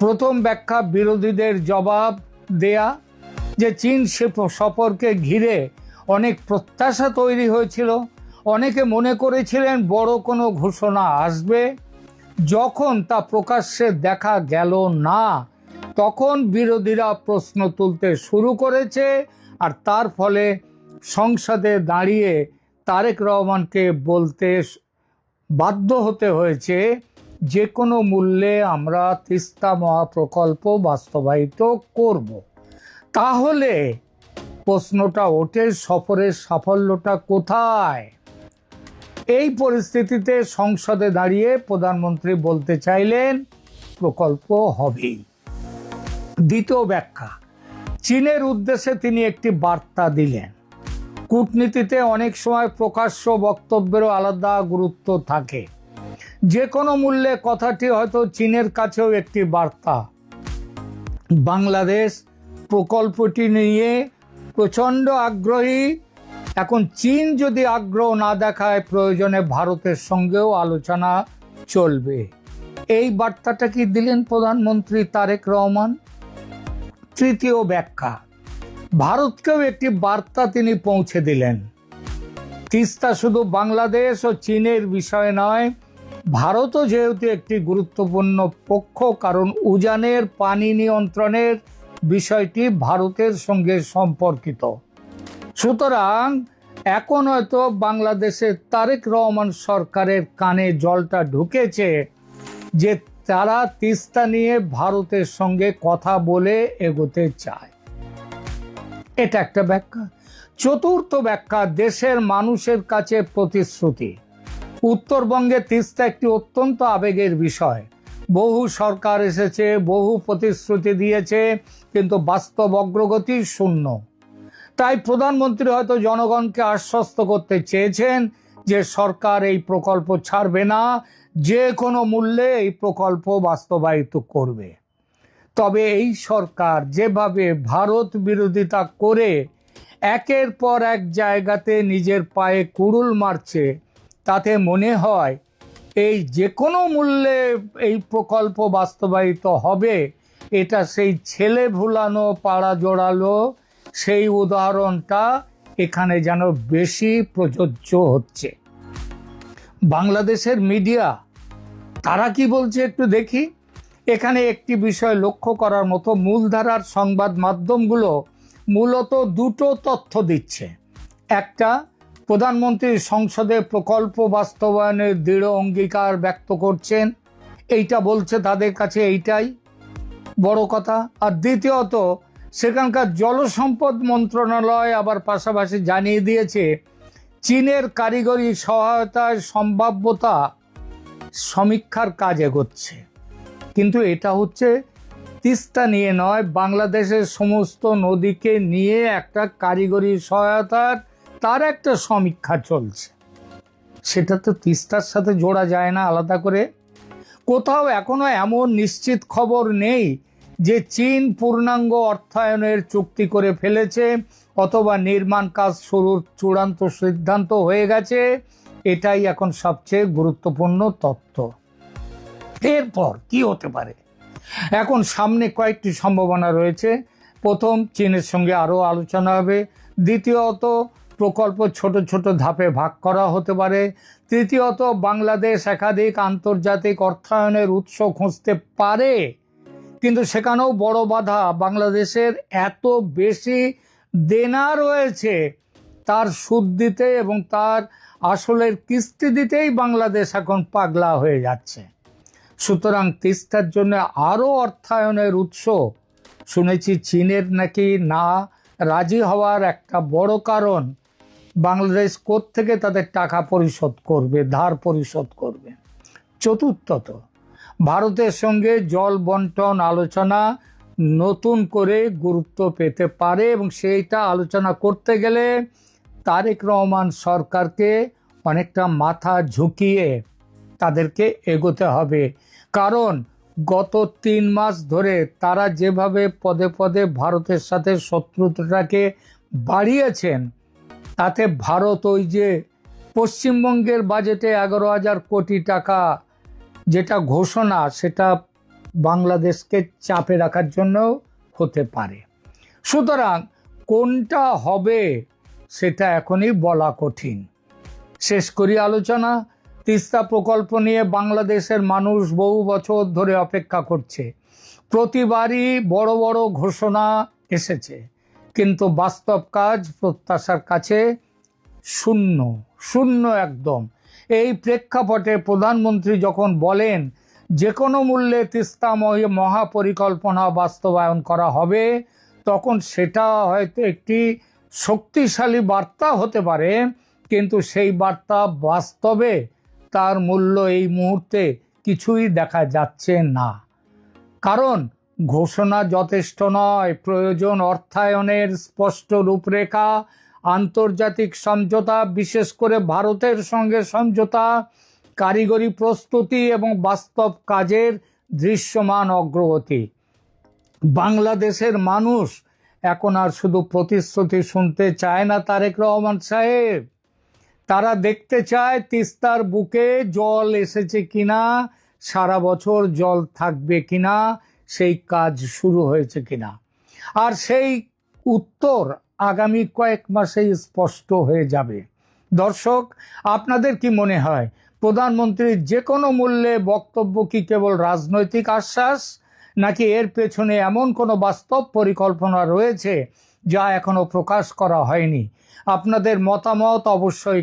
প্রথম ব্যাখ্যা, বিরোধীদের জবাব দেয়া যে চীন সফরকে ঘিরে অনেক প্রত্যাশা তৈরি হয়েছিল, অনেকে মনে করেছিলেন বড় কোনো ঘোষণা আসবে। যখন তা প্রকাশ্যে দেখা গেল না, তখন বিরোধীরা প্রশ্ন তুলতে শুরু করেছে, আর তার ফলে সংসদে দাঁড়িয়ে তারেক রহমানকে বলতে বাধ্য হতে হয়েছে যে কোনো মূল্যে আমরা তিস্তা মহাপ্রকল্প বাস্তবায়িত করব। তাহলে প্রশ্নটা ওঠে, সফরের সাফল্যটা কোথায়? এই পরিস্থিতিতে সংসদে দাঁড়িয়ে প্রধানমন্ত্রী বলতে চাইলেন প্রকল্প হবেই। দ্বিতীয় ব্যাখ্যা, চীনের উদ্দেশ্যে তিনি একটি বার্তা দিলেন। কূটনীতিতে অনেক সময় প্রকাশ্য বক্তব্যেরও আলাদা গুরুত্ব থাকে। যে কোনো মূল্যে কথাটি হয়তো চীনের কাছেও একটি বার্তা। বাংলাদেশ প্রকল্পটি নিয়ে প্রচণ্ড আগ্রহী। এখন চীন যদি আগ্রহ না দেখায়, প্রয়োজনে ভারতের সঙ্গেও আলোচনা চলবে। এই বার্তাটা কি দিলেন প্রধানমন্ত্রী তারেক রহমান? তৃতীয় ব্যাখ্যা, ভারতকেও একটি বার্তা তিনি পৌঁছে দিলেন। তিস্তা শুধু বাংলাদেশ ও চীনের বিষয় নয়, ভারতও যেহেতু একটি গুরুত্বপূর্ণ পক্ষ, কারণ উজানের পানি নিয়ন্ত্রণের বিষয়টি ভারতের সঙ্গে সম্পর্কিত। সুতরাং এখন হয়তো বাংলাদেশের তারেক রহমান সরকারের কানে জলটা ঢুকেছে যে তারা তিস্তা নিয়ে ভারতের সঙ্গে কথা বলে এগোতে চায়। এটা একটা ব্যাখ্যা। চতুর্থ ব্যাখ্যা, দেশের মানুষের কাছে প্রতিশ্রুতি। উত্তরবঙ্গে তিস্তা একটি অত্যন্ত আবেগের বিষয়। বহু সরকার এসেছে, বহু প্রতিশ্রুতি দিয়েছে, কিন্তু বাস্তব অগ্রগতি শূন্য। তাই প্রধানমন্ত্রী হয়তো জনগণকে আশ্বস্ত করতে চেয়েছেন যে সরকার এই প্রকল্প ছাড়বে না, যে কোনো মূল্যে এই প্রকল্প বাস্তবায়িত করবে। তবে এই সরকার যেভাবে ভারত বিরোধিতা করে একের পর এক জায়গাতে নিজের পায়ে কুড়ুল মারছে, তাতে মনে হয় এই যে কোনো মূল্যে এই প্রকল্প বাস্তবায়িত হবে, এটা সেই ছেলে ভুলানো পাড়া জোড়ালো সেই উদাহরণটা এখানে যেন বেশি প্রযোজ্য হচ্ছে। বাংলাদেশের মিডিয়া তারা কি বলছে একটু দেখি। এখানে একটি বিষয় লক্ষ্য করার মতো, মূলধারার সংবাদ মাধ্যমগুলো মূলত দুটো তথ্য দিচ্ছে। একটা, প্রধানমন্ত্রী সংসদে প্রকল্প বাস্তবায়নের দৃঢ় অঙ্গীকার ব্যক্ত করছেন, এইটা বলছে তাদের কাছে এইটাই বড় কথা। আর দ্বিতীয়ত, সেখানকার জলসম্পদ মন্ত্রণালয় আবার পাশাপাশি জানিয়ে দিয়েছে চীনের কারিগরি সহায়তায় সম্ভাব্যতা সমীক্ষার কাজ এগোচ্ছে। কিন্তু এটা হচ্ছে তিস্তা নিয়ে নয়, বাংলাদেশের সমস্ত নদীকে নিয়ে একটা কারিগরি সহায়তার তার একটা সমীক্ষা চলছে। সেটা তো তিস্তার সাথে জোড়া যায় না আলাদা করে। কোথাও এখনো এমন নিশ্চিত খবর নেই যে চীন পূর্ণাঙ্গ অর্থায়নের চুক্তি করে ফেলেছে অথবা নির্মাণ কাজ শুরুর চূড়ান্ত সিদ্ধান্ত হয়ে গেছে। এটাই এখন সবচেয়ে গুরুত্বপূর্ণ তথ্য। এরপর কি হতে পারে? এখন সামনে কয়েকটি সম্ভাবনা রয়েছে। প্রথম, চীনের সঙ্গে আরও আলোচনা হবে। দ্বিতীয়ত, প্রকল্প ছোট ছোট ধাপে ভাগ করা হতে পারে। তৃতীয়ত, বাংলাদেশ একাধিক আন্তর্জাতিক অর্থায়নের উৎস খুঁজতে পারে, কিন্তু সেখানেও বড় বাধা বাংলাদেশের এত বেশি দেনা রয়েছে, তার সুদ দিতে এবং তার আসলের কিস্তি দিতেই বাংলাদেশ এখন পাগলা হয়ে যাচ্ছে। সুতরাং তিস্তার জন্য আরও অর্থায়নের উৎস শুনেছি চীনের নাকি না রাজি হওয়ার একটা বড় কারণ বাংলাদেশ কোত্থেকে তাদের টাকা পরিশোধ করবে, ধার পরিশোধ করবে। চতুর্থত, ভারতের সঙ্গে জল বন্টন আলোচনা নতুন করে গুরুত্ব পেতে পারে এবং সেইটা আলোচনা করতে গেলে তারেক রহমান সরকারকে অনেকটা মাথা ঝুঁকিয়ে তাদেরকে এগোতে হবে। কারণ গত 3 মাস ধরে তারা যেভাবে পদে পদে ভারতের সাথে শত্রুতাটাকে বাড়িয়েছেন, তাতে ভারত ওই যে পশ্চিমবঙ্গের বাজেটে 11,000 কোটি টাকা যেটা ঘোষণা, সেটা বাংলাদেশকে চাপে রাখার জন্য হতে পারে। সুতরাং কোনটা হবে সেটা এখনই বলা কঠিন। শেষ করি আলোচনা। তিস্তা প্রকল্প নিয়ে বাংলাদেশের মানুষ বহু বছর ধরে অপেক্ষা করছে। প্রতিবারই বড় বড় ঘোষণা এসেছে, কিন্তু বাস্তব কাজ প্রত্যাশার কাছে শূন্য, শূন্য একদম। এই প্রেক্ষাপটে প্রধানমন্ত্রী যখন বলেন যে কোনো মূল্যে তিস্তা মহাপরিকল্পনা বাস্তবায়ন করা হবে, তখন সেটা হয়তো একটি শক্তিশালী বার্তা হতে পারে, কিন্তু সেই বার্তা বাস্তবে তার মূল্য এই মুহূর্তে কিছুই দেখা যাচ্ছে না। কারণ ঘোষণা যথেষ্ট নয়, প্রয়োজন অর্থায়নের স্পষ্ট রূপরেখা, আন্তর্জাতিক সমঝোতা, বিশেষ করে ভারতের সঙ্গে সমঝোতা, কারিগরি প্রস্তুতি এবং বাস্তব কাজের দৃশ্যমান অগ্রগতি। বাংলাদেশের মানুষ এখন আর শুধু প্রতিশ্রুতি শুনতে চায় না তারেক রহমান সাহেব, তারা দেখতে চায় তিস্তার বুকে জল এসেছে কিনা, সারা বছর জল থাকবে কিনা, সেই কাজ শুরু হয়েছে কিনা। আর সেই উত্তর আগামী কয়েক মাসেই স্পষ্ট হয়ে যাবে। দর্শক, আপনাদের কি মনে হয় প্রধানমন্ত্রীর যে কোনো মূল্যে বক্তব্য কি কেবল রাজনৈতিক আশ্বাস, নাকি এর পেছনে এমন কোনো বাস্তব পরিকল্পনা রয়েছে যা এখনো প্রকাশ করা হয়নি? আপনাদের মতামত অবশ্যই